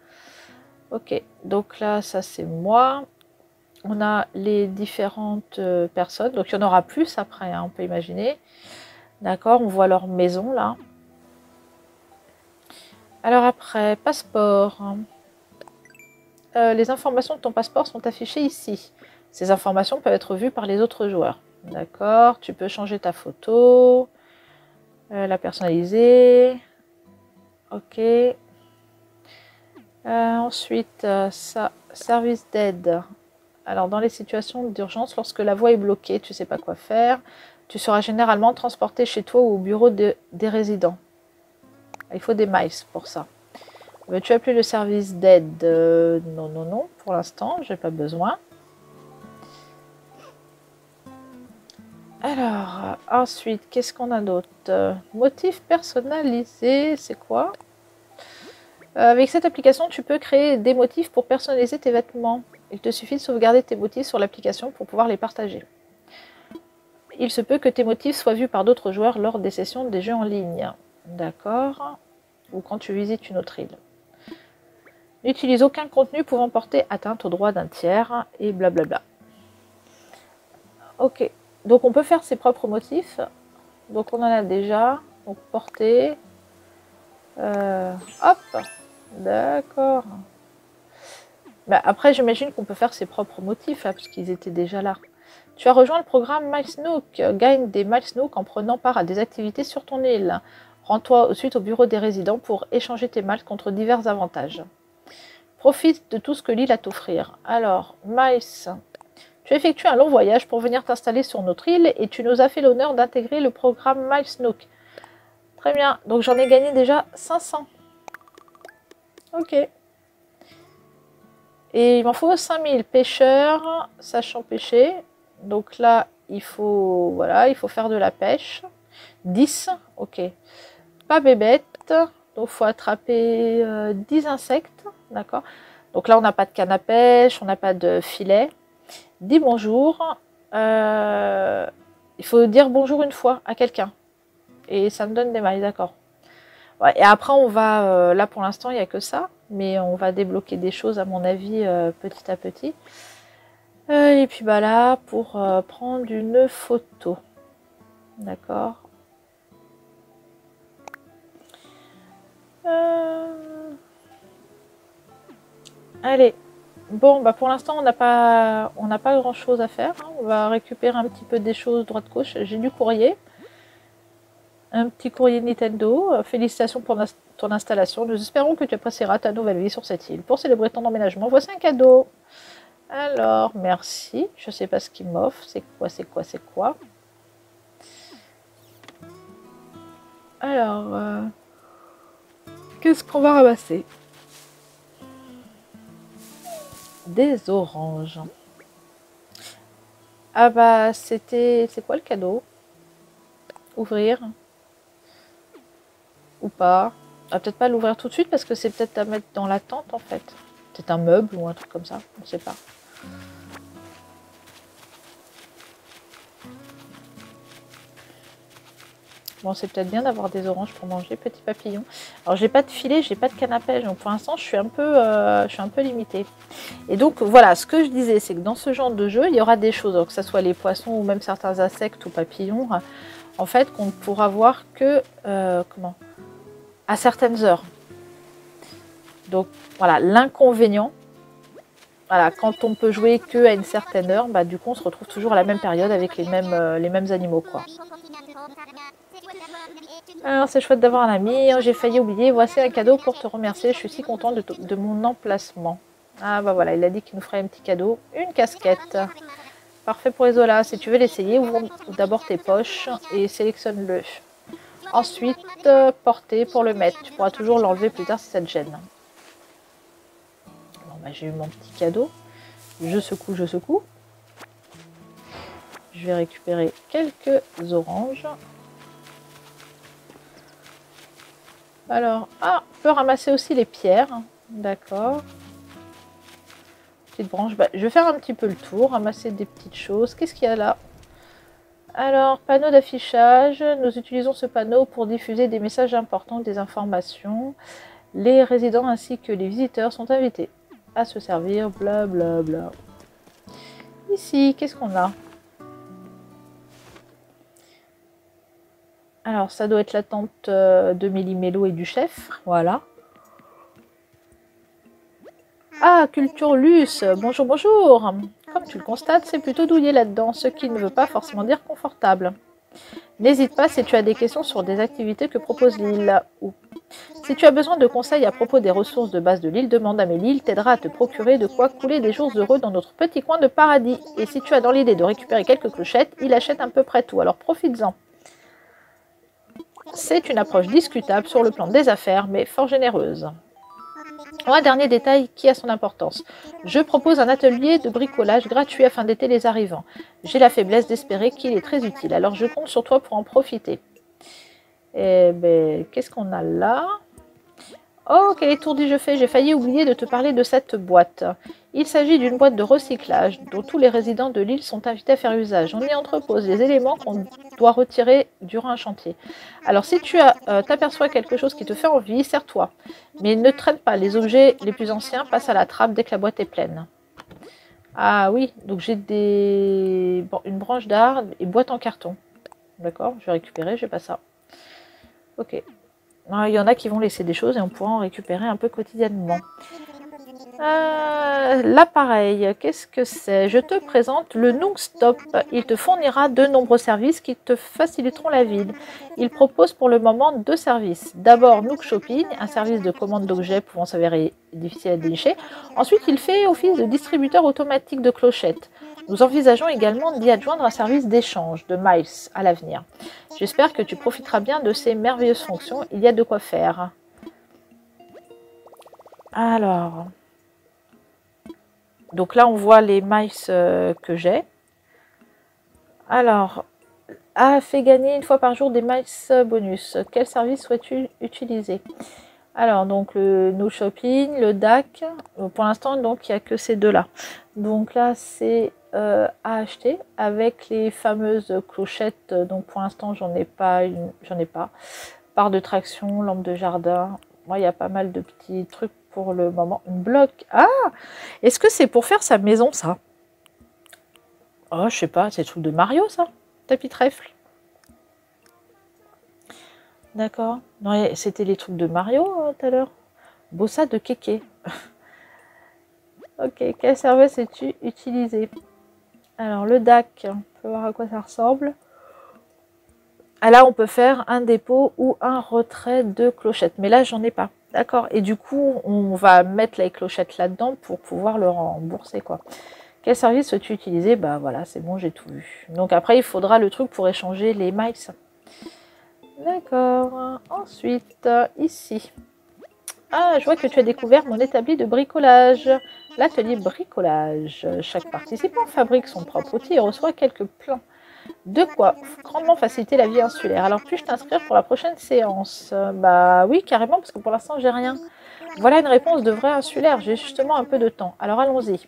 Ok, donc là, ça, c'est moi. On a les différentes personnes. Donc, il y en aura plus après, hein, on peut imaginer. D'accord, on voit leur maison, là. Alors après, passeport. Les informations de ton passeport sont affichées ici. Ces informations peuvent être vues par les autres joueurs. D'accord, tu peux changer ta photo, la personnaliser. Ok. Ensuite, ça, service d'aide. Alors, dans les situations d'urgence, lorsque la voie est bloquée, tu ne sais pas quoi faire, tu seras généralement transporté chez toi ou au bureau des résidents. Il faut des miles pour ça. Veux-tu appeler le service d'aide? Non, non, non. Pour l'instant, je n'ai pas besoin. Alors, ensuite, qu'est-ce qu'on a d'autre? Motif personnalisé, c'est quoi? Avec cette application, tu peux créer des motifs pour personnaliser tes vêtements. Il te suffit de sauvegarder tes motifs sur l'application pour pouvoir les partager. Il se peut que tes motifs soient vus par d'autres joueurs lors des sessions des jeux en ligne. D'accord? Ou quand tu visites une autre île. N'utilise aucun contenu pouvant porter atteinte aux droits d'un tiers et blablabla. Ok, donc on peut faire ses propres motifs. Donc on en a déjà. Donc porter. Hop, d'accord. Bah, après j'imagine qu'on peut faire ses propres motifs là, parce qu'ils étaient déjà là. Tu as rejoint le programme Miles Nook. Gagne des Miles Nook en prenant part à des activités sur ton île. Rends-toi ensuite au bureau des résidents pour échanger tes miles contre divers avantages. Profite de tout ce que l'île a à t'offrir. Alors, Miles, tu as effectué un long voyage pour venir t'installer sur notre île et tu nous as fait l'honneur d'intégrer le programme Miles Nook. Très bien, donc j'en ai gagné déjà 500. Ok. Et il m'en faut 5000 pêcheurs, sachant pêcher. Donc là, il faut, voilà, il faut faire de la pêche. 10, ok. Pas bébête. Donc, il faut attraper 10 insectes. D'accord. Donc là, on n'a pas de canne à pêche, on n'a pas de filet. Dis bonjour. Il faut dire bonjour une fois à quelqu'un. Et ça me donne des mailles, d'accord. Ouais, et après, on va... là, pour l'instant, il n'y a que ça. Mais on va débloquer des choses, à mon avis, petit à petit. Et puis, bah là, pour prendre une photo. D'accord. Allez. Bon, bah pour l'instant, on n'a pas grand chose à faire. Hein. On va récupérer un petit peu des choses droite-gauche. J'ai du courrier. Un petit courrier Nintendo. Félicitations pour ton installation. Nous espérons que tu apprécieras ta nouvelle vie sur cette île. Pour célébrer ton emménagement, voici un cadeau. Alors, merci. Je ne sais pas ce qu'il m'offre. C'est quoi? Alors, qu'est-ce qu'on va ramasser? Des oranges. Ah bah, c'était... C'est quoi le cadeau? Ouvrir? Ou pas? On va peut-être pas l'ouvrir tout de suite parce que c'est peut-être à mettre dans la tente en fait. Peut-être un meuble ou un truc comme ça. On ne sait pas. Bon, c'est peut-être bien d'avoir des oranges pour manger, petit papillon. Alors, j'ai pas de filet, j'ai pas de canne à pêche, donc pour l'instant, je suis un peu limitée. Et donc, voilà, ce que je disais, c'est que dans ce genre de jeu, il y aura des choses, que ce soit les poissons ou même certains insectes ou papillons, en fait, qu'on ne pourra voir que, à certaines heures. Donc, voilà, l'inconvénient, voilà, quand on peut jouer que à une certaine heure, bah, du coup, on se retrouve toujours à la même période avec les mêmes animaux, quoi. Alors, c'est chouette d'avoir un ami. J'ai failli oublier. Voici un cadeau pour te remercier. Je suis si contente de mon emplacement. Ah, bah voilà, il a dit qu'il nous ferait un petit cadeau. Une casquette. Parfait pour Isola. Si tu veux l'essayer, ouvre d'abord tes poches et sélectionne-le. Ensuite, porter pour le mettre. Tu pourras toujours l'enlever plus tard si ça te gêne. Bon, bah, j'ai eu mon petit cadeau. Je secoue. Je vais récupérer quelques oranges. Alors, on peut ramasser aussi les pierres. D'accord. Petite branche. Bah, je vais faire un petit peu le tour, ramasser des petites choses. Qu'est-ce qu'il y a là? Alors, panneau d'affichage. Nous utilisons ce panneau pour diffuser des messages importants, des informations. Les résidents ainsi que les visiteurs sont invités à se servir. Blablabla. Ici, qu'est-ce qu'on a? Alors, ça doit être la tente de Méli-Mélo et du chef. Voilà. Ah, Culture Luce. Bonjour, bonjour. Comme tu le constates, c'est plutôt douillet là-dedans, ce qui ne veut pas forcément dire confortable. N'hésite pas si tu as des questions sur des activités que propose l'île. Ou si tu as besoin de conseils à propos des ressources de base de l'île, demande à Mélie, il t'aidera à te procurer de quoi couler des jours heureux dans notre petit coin de paradis. Et si tu as dans l'idée de récupérer quelques clochettes, il achète à peu près tout, alors profites-en. C'est une approche discutable sur le plan des affaires, mais fort généreuse. Un dernier détail qui a son importance. Je propose un atelier de bricolage gratuit afin d'aider les arrivants. J'ai la faiblesse d'espérer qu'il est très utile, alors je compte sur toi pour en profiter. Eh ben, qu'est-ce qu'on a là? Oh, quel étourdi je fais! J'ai failli oublier de te parler de cette boîte. Il s'agit d'une boîte de recyclage dont tous les résidents de l'île sont invités à faire usage. On y entrepose les éléments qu'on doit retirer durant un chantier. Alors si tu t'aperçois quelque chose qui te fait envie, sers-toi. Mais ne traîne pas, les objets les plus anciens passent à la trappe dès que la boîte est pleine. Ah oui, donc j'ai une branche d'arbre et boîte en carton. D'accord, je vais récupérer, j'ai pas ça. Ok. Il y en a qui vont laisser des choses et on pourra en récupérer un peu quotidiennement. L'appareil, qu'est-ce que c'est? Je te présente le Nook Stop. Il te fournira de nombreux services qui te faciliteront la vie. Il propose pour le moment 2 services. D'abord Nook Shopping, un service de commande d'objets pouvant s'avérer difficile à dénicher. Ensuite, il fait office de distributeur automatique de clochettes. Nous envisageons également d'y adjoindre un service d'échange de miles à l'avenir. J'espère que tu profiteras bien de ces merveilleuses fonctions. Il y a de quoi faire. Alors, donc là, on voit les miles que j'ai. Alors, a fait gagner une fois par jour des miles bonus. Quel service souhaites-tu utiliser? Alors, donc, le No Shopping, le DAC. Pour l'instant, donc, il n'y a que ces deux-là. Donc là, c'est à acheter avec les fameuses clochettes. Donc, pour l'instant, j'en ai pas. Barre de traction, lampe de jardin. Moi, il y a pas mal de petits trucs pour le moment. Une bloc. Ah! Est-ce que c'est pour faire sa maison, ça? Oh, je sais pas. C'est le truc de Mario, ça? Tapis trèfle. D'accord. Non, c'était les trucs de Mario tout à l'heure. Bossa de Kéké. Ok, quel service as-tu utilisé? Alors, le DAC, on peut voir à quoi ça ressemble. Ah, là, on peut faire un dépôt ou un retrait de clochettes. Mais là, j'en ai pas. D'accord. Et du coup, on va mettre les clochettes là-dedans pour pouvoir le rembourser, quoi. Quel service as-tu utilisé? Bah voilà, c'est bon, j'ai tout vu. Donc après, il faudra le truc pour échanger les miles. D'accord. Ensuite, ici. Ah, je vois que tu as découvert mon établi de bricolage. L'atelier bricolage. Chaque participant fabrique son propre outil et reçoit quelques plans. De quoi grandement faciliter la vie insulaire. Alors, puis-je t'inscrire pour la prochaine séance? Bah oui, carrément, parce que pour l'instant, j'ai rien. Voilà une réponse de vrai insulaire. J'ai justement un peu de temps. Alors, allons-y.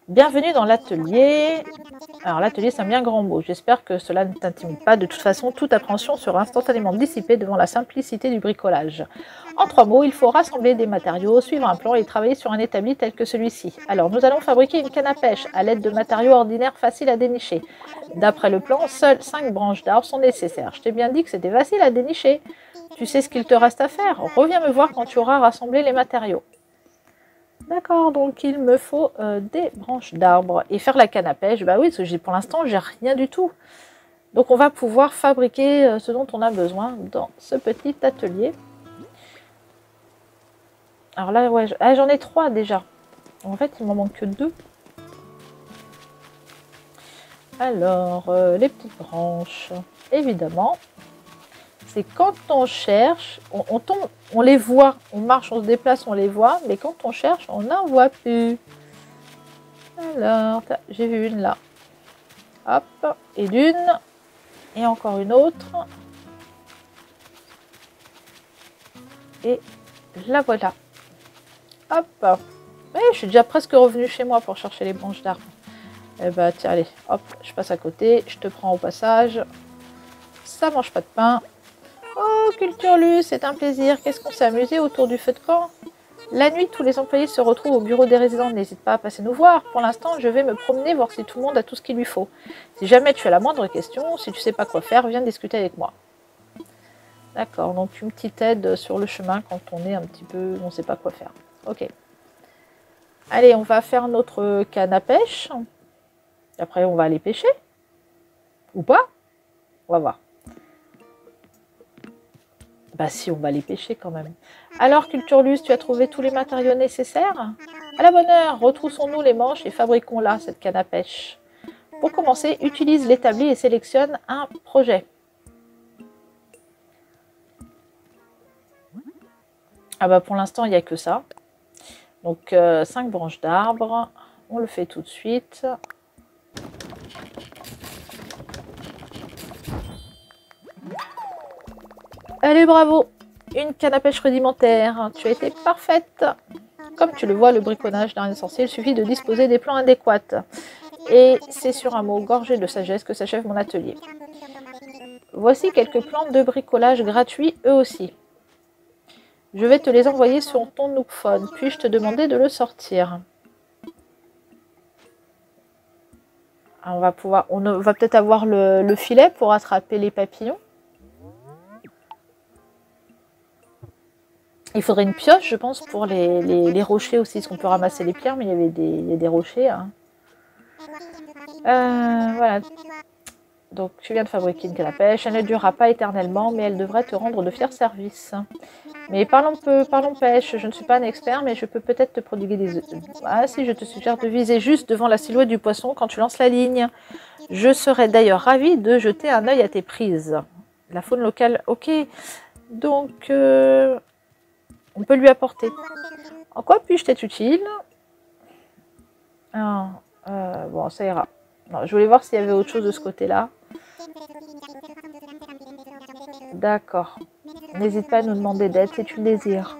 Bienvenue dans l'atelier. Alors l'atelier c'est un bien grand mot. J'espère que cela ne t'intimide pas. De toute façon, toute appréhension sera instantanément dissipée devant la simplicité du bricolage. En 3 mots, il faut rassembler des matériaux, suivre un plan et travailler sur un établi tel que celui-ci. Alors nous allons fabriquer une canne à pêche à l'aide de matériaux ordinaires faciles à dénicher. D'après le plan, seules 5 branches d'arbres sont nécessaires. Je t'ai bien dit que c'était facile à dénicher. Tu sais ce qu'il te reste à faire. Reviens me voir quand tu auras rassemblé les matériaux. D'accord, donc il me faut des branches d'arbres. Et faire la canne à pêche, bah oui, parce que pour l'instant, j'ai rien du tout. Donc on va pouvoir fabriquer ce dont on a besoin dans ce petit atelier. Alors là, ouais, j'en ai 3 déjà. En fait, il m'en manque que 2. Alors, les petites branches, évidemment. C'est quand on cherche, on tombe, on les voit, on marche, on se déplace, on les voit, mais quand on cherche, on n'en voit plus. Alors, j'ai vu une là. Hop, et d'une, et encore une autre. Et la voilà. Hop. Oui, je suis déjà presque revenue chez moi pour chercher les branches d'arbres. Eh ben, tiens, allez, hop, je passe à côté, je te prends au passage. Ça mange pas de pain. Oh, Culturlus, c'est un plaisir. Qu'est-ce qu'on s'est amusé autour du feu de camp? La nuit, tous les employés se retrouvent au bureau des résidents. N'hésite pas à passer nous voir. Pour l'instant, je vais me promener, voir si tout le monde a tout ce qu'il lui faut. Si jamais tu as la moindre question, si tu sais pas quoi faire, viens discuter avec moi. D'accord, donc une petite aide sur le chemin quand on est un petit peu, on ne sait pas quoi faire. Ok. Allez, on va faire notre canne à pêche. Après, on va aller pêcher. Ou pas? On va voir. Bah si, on va aller pêcher quand même. Alors, Culturlus, tu as trouvé tous les matériaux nécessaires? À la bonne heure, retroussons-nous les manches et fabriquons-la, cette canne à pêche. Pour commencer, utilise l'établi et sélectionne un projet. Ah bah pour l'instant, il n'y a que ça. Donc, 5 branches d'arbres. On le fait tout de suite. Allez, bravo! Une canne à pêche rudimentaire. Tu as été parfaite. Comme tu le vois, le bricolage n'a rien d'essentiel. Il suffit de disposer des plans adéquats. Et c'est sur un mot gorgé de sagesse que s'achève mon atelier. Voici quelques plans de bricolage gratuits, eux aussi. Je vais te les envoyer sur ton Nookphone. Puis-je te demander de le sortir? On va peut-être avoir le filet pour attraper les papillons. Il faudrait une pioche, je pense, pour les rochers aussi, parce qu'on peut ramasser les pierres, mais il y a des rochers. Hein. Voilà. Donc, tu viens de fabriquer une canne à pêche. Elle ne durera pas éternellement, mais elle devrait te rendre de fiers services. Mais parlons pêche. Je ne suis pas un expert, mais je peux peut-être te prodiguer des œufs. Ah si, je te suggère de viser juste devant la silhouette du poisson quand tu lances la ligne. Je serais d'ailleurs ravie de jeter un œil à tes prises. La faune locale, ok. Donc, on peut lui apporter. En quoi puis-je t'être utile? Alors, Bon, ça ira. Non, je voulais voir s'il y avait autre chose de ce côté-là. D'accord. N'hésite pas à nous demander d'aide si tu le désires.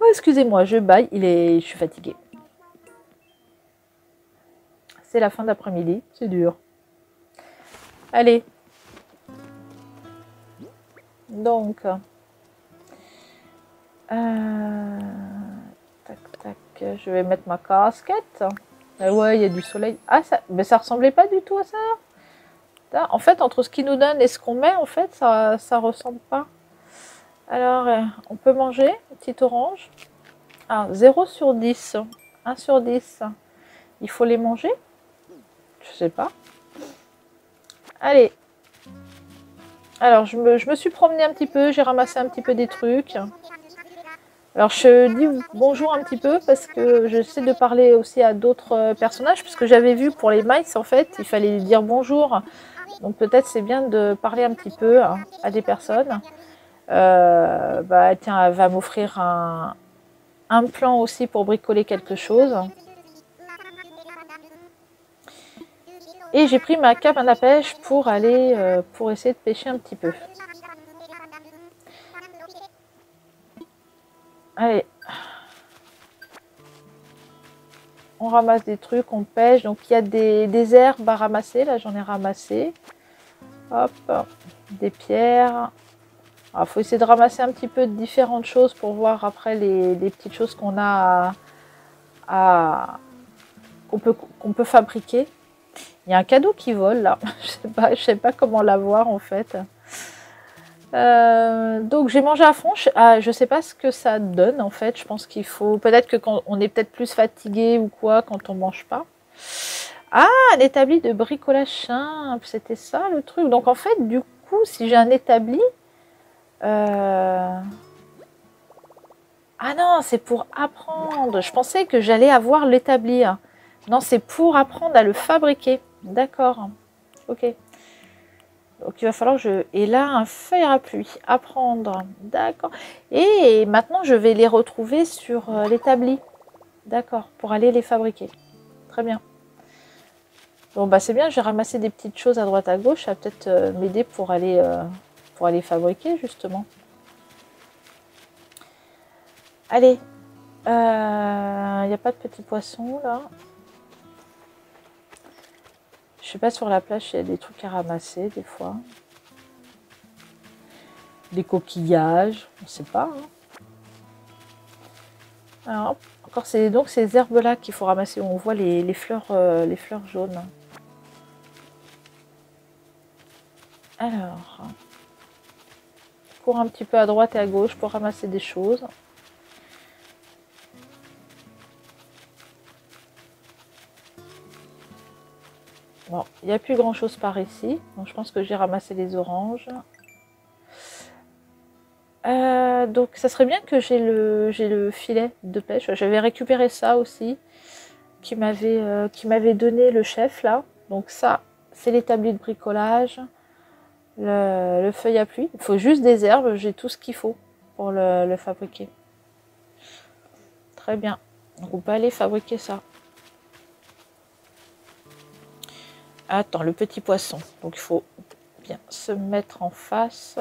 Oh, excusez-moi, je baille. Je suis fatiguée. C'est la fin d'après-midi. C'est dur. Allez. Donc. Tac, tac. Je vais mettre ma casquette. Ah ouais, il y a du soleil. Ah, mais ça ressemblait pas du tout à ça. En fait, entre ce qu'ils nous donnent et ce qu'on met, en fait, ça ressemble pas. Alors, on peut manger une petite orange. Ah, 0 sur 10. 1 sur 10. Il faut les manger? Je sais pas. Allez. Alors, je me suis promenée un petit peu. J'ai ramassé un petit peu des trucs. Alors, je dis bonjour un petit peu parce que j'essaie de parler aussi à d'autres personnages. Puisque j'avais vu pour les mice, en fait, il fallait dire bonjour. Donc, peut-être c'est bien de parler un petit peu à des personnes. Bah, tiens, elle va m'offrir un plan aussi pour bricoler quelque chose. Et j'ai pris ma cabane à pêche pour aller, pour essayer de pêcher un petit peu. Allez. On ramasse des trucs, on pêche. Donc il y a des herbes à ramasser. Là, j'en ai ramassé. Hop. Des pierres. Il faut essayer de ramasser un petit peu de différentes choses pour voir après les petites choses qu'on a qu'on peut fabriquer. Il y a un cadeau qui vole là. Je sais pas comment l'avoir en fait. Donc j'ai mangé à fond. Je sais pas ce que ça donne en fait. Je pense qu'il faut peut-être que quand on est peut-être plus fatigué ou quoi quand on mange pas. Ah, un établi de bricolage simple, c'était ça le truc. Donc en fait du coup si j'ai un établi, ah non, c'est pour apprendre. Je pensais que j'allais avoir l'établi. Non, c'est pour apprendre à le fabriquer. D'accord. Ok. Donc il va falloir que je... Et là, un feuille à pluie. Apprendre. D'accord. Et maintenant, je vais les retrouver sur l'établi. D'accord. Pour aller les fabriquer. Très bien. Bon, bah c'est bien. J'ai ramassé des petites choses à droite à gauche. Ça va peut-être m'aider pour aller fabriquer, justement. Allez. Il n'y a pas de petits poissons, là. Je sais pas, sur la plage, il y a des trucs à ramasser, des fois. Des coquillages, on ne sait pas. Alors, encore, c'est donc ces herbes-là qu'il faut ramasser. Où on voit les fleurs jaunes. Alors, je cours un petit peu à droite et à gauche pour ramasser des choses. Bon, il n'y a plus grand chose par ici. Donc, je pense que j'ai ramassé les oranges. Donc, ça serait bien que j'ai le filet de pêche. J'avais récupéré ça aussi, qui m'avait donné le chef, là. Donc, ça, c'est l'établi de bricolage. Le feuille à pluie. Il faut juste des herbes. J'ai tout ce qu'il faut pour le fabriquer. Très bien. Donc, on peut aller fabriquer ça. Attends, le petit poisson. Donc il faut bien se mettre en face.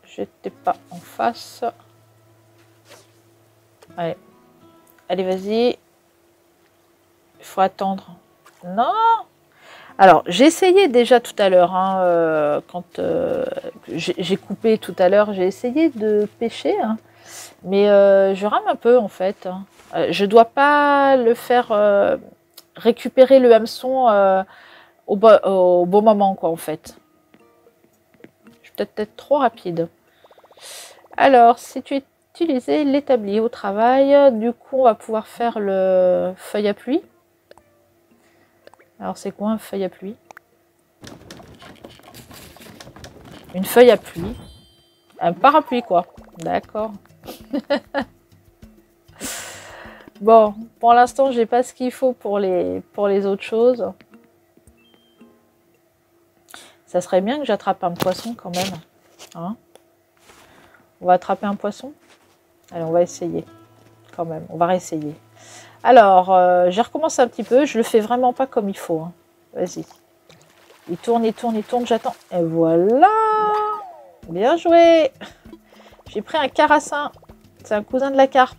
J'étais pas en face. Allez, allez, vas-y. Il faut attendre. Non. Alors, j'ai essayé déjà tout à l'heure, quand j'ai coupé tout à l'heure, j'ai essayé de pêcher, mais je rame un peu en fait. Je dois pas le faire récupérer le hameçon au bon moment, quoi, en fait. Je suis peut-être trop rapide. Alors, si tu utilises l'établi au travail, du coup, on va pouvoir faire le feuille à pluie. Alors, c'est quoi un feuille à pluie? Une feuille à pluie. Un parapluie, quoi. D'accord. Bon, pour l'instant, j'ai pas ce qu'il faut pour les autres choses. Ça serait bien que j'attrape un poisson quand même. Hein, on va attraper un poisson? Allez, on va essayer. Quand même, on va réessayer. Alors, j'ai recommencé un petit peu. Je le fais vraiment pas comme il faut. Hein. Vas-y. Il tourne, j'attends. Et voilà. Bien joué. J'ai pris un carassin. C'est un cousin de la carpe.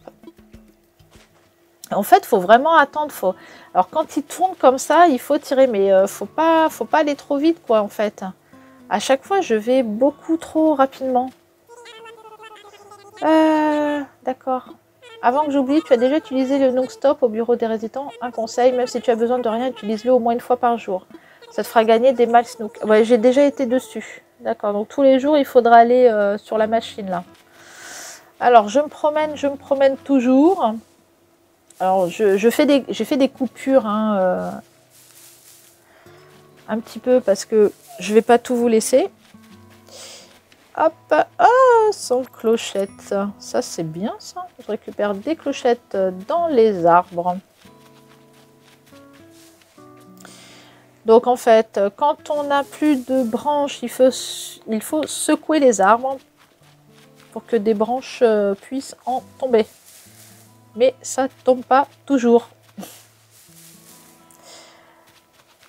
En fait, il faut vraiment attendre. Alors, quand il tourne comme ça, il faut tirer. Mais faut pas aller trop vite, quoi, en fait. À chaque fois, je vais beaucoup trop rapidement. D'accord. Avant que j'oublie, tu as déjà utilisé le non-stop au bureau des résidents. Un conseil, même si tu as besoin de rien, utilise-le au moins une fois par jour. Ça te fera gagner des miles snook. Ouais, j'ai déjà été dessus. D'accord, donc tous les jours, il faudra aller sur la machine, là. Alors, je me promène toujours. Alors, j'ai fait des coupures, hein, un petit peu, parce que je vais pas tout vous laisser. Hop, ah, sans clochette. Ça, c'est bien, ça. Je récupère des clochettes dans les arbres. Donc, en fait, quand on n'a plus de branches, il faut secouer les arbres pour que des branches puissent en tomber. Mais ça ne tombe pas toujours.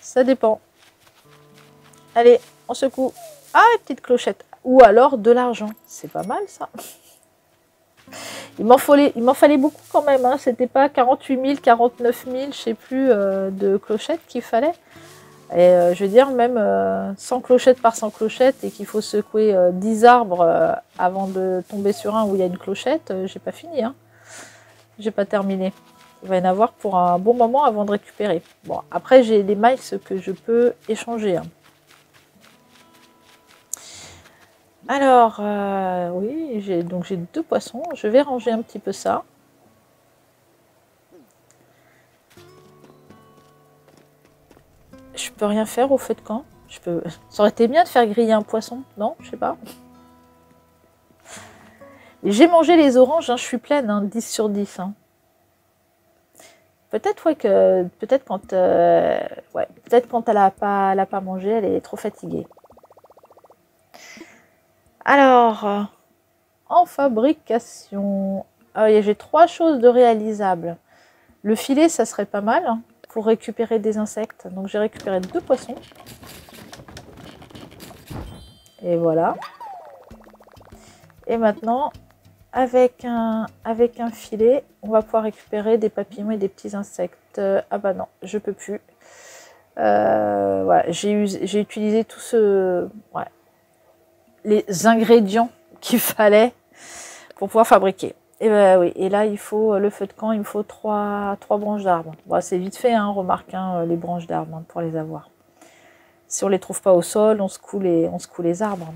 Ça dépend. Allez, on secoue. Ah, petite clochette. Ou alors de l'argent. C'est pas mal, ça. Il m'en fallait beaucoup quand même. Hein. C'était pas 48 000, 49 000, je sais plus, de clochettes qu'il fallait. Et je veux dire, même 100 clochettes par 100 clochettes et qu'il faut secouer 10 arbres avant de tomber sur un où il y a une clochette, j'ai pas fini. Hein. J'ai pas terminé. Il va y en avoir pour un bon moment avant de récupérer. Bon, après, j'ai des miles que je peux échanger. Hein. Alors, oui, j'ai 2 poissons. Je vais ranger un petit peu ça. Je peux rien faire au feu de camp. Ça aurait été bien de faire griller un poisson, non? Je sais pas. J'ai mangé les oranges, hein, je suis pleine, hein, 10 sur 10. Hein. Peut-être quand elle a pas mangé, elle est trop fatiguée. Alors, en fabrication, j'ai 3 choses de réalisables. Le filet, ça serait pas mal hein, pour récupérer des insectes. Donc, j'ai récupéré 2 poissons. Et voilà. Et maintenant, avec un filet, on va pouvoir récupérer des papillons et des petits insectes. Ah bah non, je peux plus. Voilà, j'ai utilisé tout les ingrédients qu'il fallait pour pouvoir fabriquer. Et ben oui, et là il faut le feu de camp, il me faut 3 branches d'arbres. Bon, c'est vite fait, hein, remarque hein, les branches d'arbres hein, pour les avoir. Si on les trouve pas au sol, on secoue les arbres.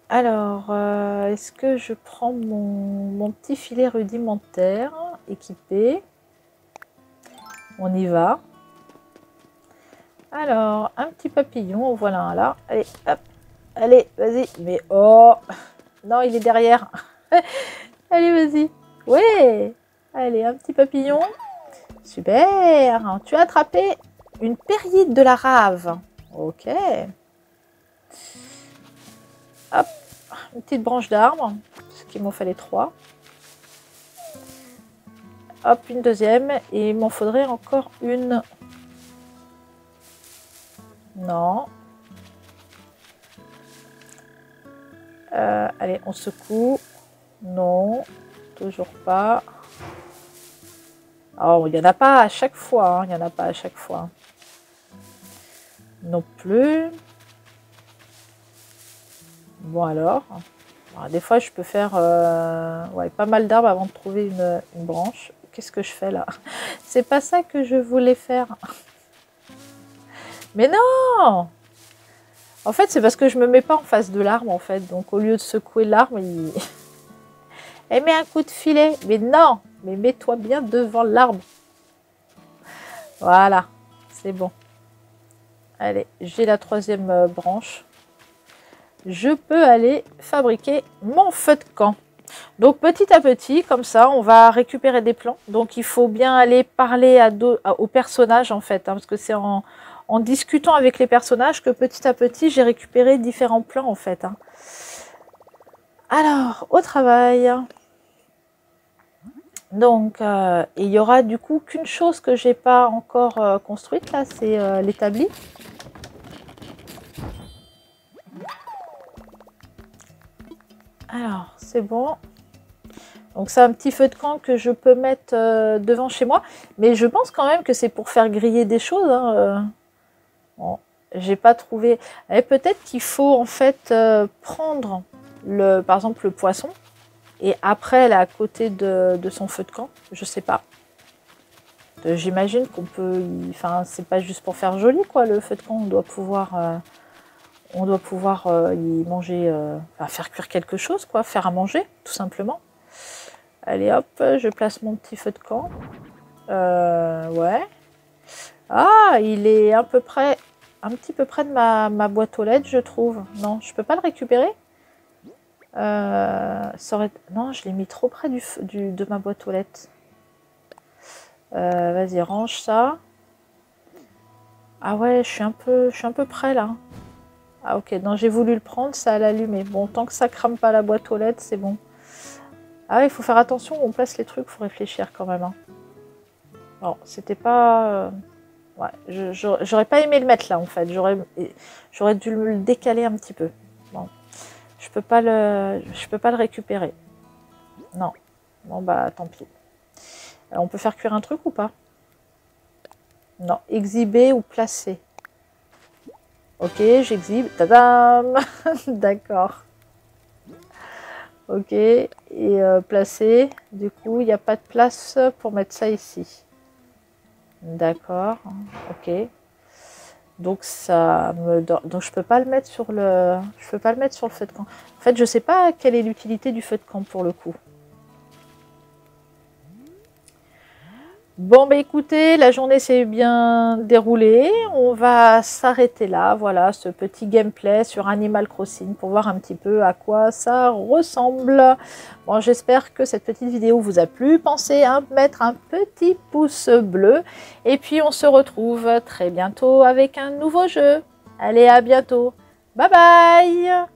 Alors, est-ce que je prends mon petit filet rudimentaire équipé? On y va. Alors, un petit papillon, voilà un là. Allez, hop. Allez, vas-y. Mais oh! Non, il est derrière. Allez, vas-y. Ouais! Allez, un petit papillon. Super! Tu as attrapé une périide de la rave. Ok. Hop. Une petite branche d'arbre. Parce qu'il m'en fallait 3. Hop, une deuxième. Et il m'en faudrait encore une. Non. Allez, on secoue. Non. Toujours pas. Oh, il n'y en a pas à chaque fois. Hein. Il n'y en a pas à chaque fois. Non plus. Bon alors. Des fois, je peux faire pas mal d'arbres avant de trouver une branche. Qu'est-ce que je fais là? C'est pas ça que je voulais faire. Mais non! En fait, c'est parce que je me mets pas en face de l'arbre, en fait. Donc, au lieu de secouer l'arbre, elle met un coup de filet. Mais non! Mais mets-toi bien devant l'arbre. Voilà. C'est bon. Allez, j'ai la 3e branche. Je peux aller fabriquer mon feu de camp. Donc, petit à petit, comme ça, on va récupérer des plans. Donc, il faut bien aller parler aux personnages, en fait. Hein, parce que c'est en discutant avec les personnages que petit à petit, j'ai récupéré différents plans, en fait. Hein. Alors, au travail. Donc, il y aura du coup qu'une chose que j'ai pas encore construite là, c'est l'établi. Alors, c'est bon. Donc, c'est un petit feu de camp que je peux mettre devant chez moi. Mais je pense quand même que c'est pour faire griller des choses. Hein, Bon, j'ai pas trouvé. Et peut-être qu'il faut en fait prendre par exemple le poisson et après aller à côté de son feu de camp. Je sais pas. J'imagine qu'on peut. Enfin, c'est pas juste pour faire joli quoi le feu de camp. On doit pouvoir y manger, enfin, faire cuire quelque chose quoi, faire à manger tout simplement. Allez hop, je place mon petit feu de camp. Ouais. Ah, il est un petit peu près de ma boîte aux lettres, je trouve. Non, je peux pas le récupérer. Non, je l'ai mis trop près de ma boîte aux lettres. Vas-y, range ça. Ah ouais, je suis un peu près là. Ah ok, non, j'ai voulu le prendre, ça a l'allumer. Bon, tant que ça crame pas la boîte aux lettres, c'est bon. Ah ouais, il faut faire attention où on place les trucs, il faut réfléchir quand même. Hein. Bon, c'était pas... Ouais, j'aurais pas aimé le mettre là en fait. J'aurais dû le décaler un petit peu. Bon, je peux pas le récupérer. Non. Bon bah tant pis. On peut faire cuire un truc ou pas? Non, exhiber ou placer. Ok, j'exhibe. Tadam. D'accord. Ok, et placer. Du coup, il n'y a pas de place pour mettre ça ici. D'accord. Ok. Donc je peux pas le mettre sur le feu de camp. En fait, je sais pas quelle est l'utilité du feu de camp pour le coup. Bon, bah écoutez, la journée s'est bien déroulée. On va s'arrêter là. Voilà, ce petit gameplay sur Animal Crossing pour voir un petit peu à quoi ça ressemble. Bon, j'espère que cette petite vidéo vous a plu. Pensez à mettre un petit pouce bleu. Et puis, on se retrouve très bientôt avec un nouveau jeu. Allez, à bientôt. Bye bye!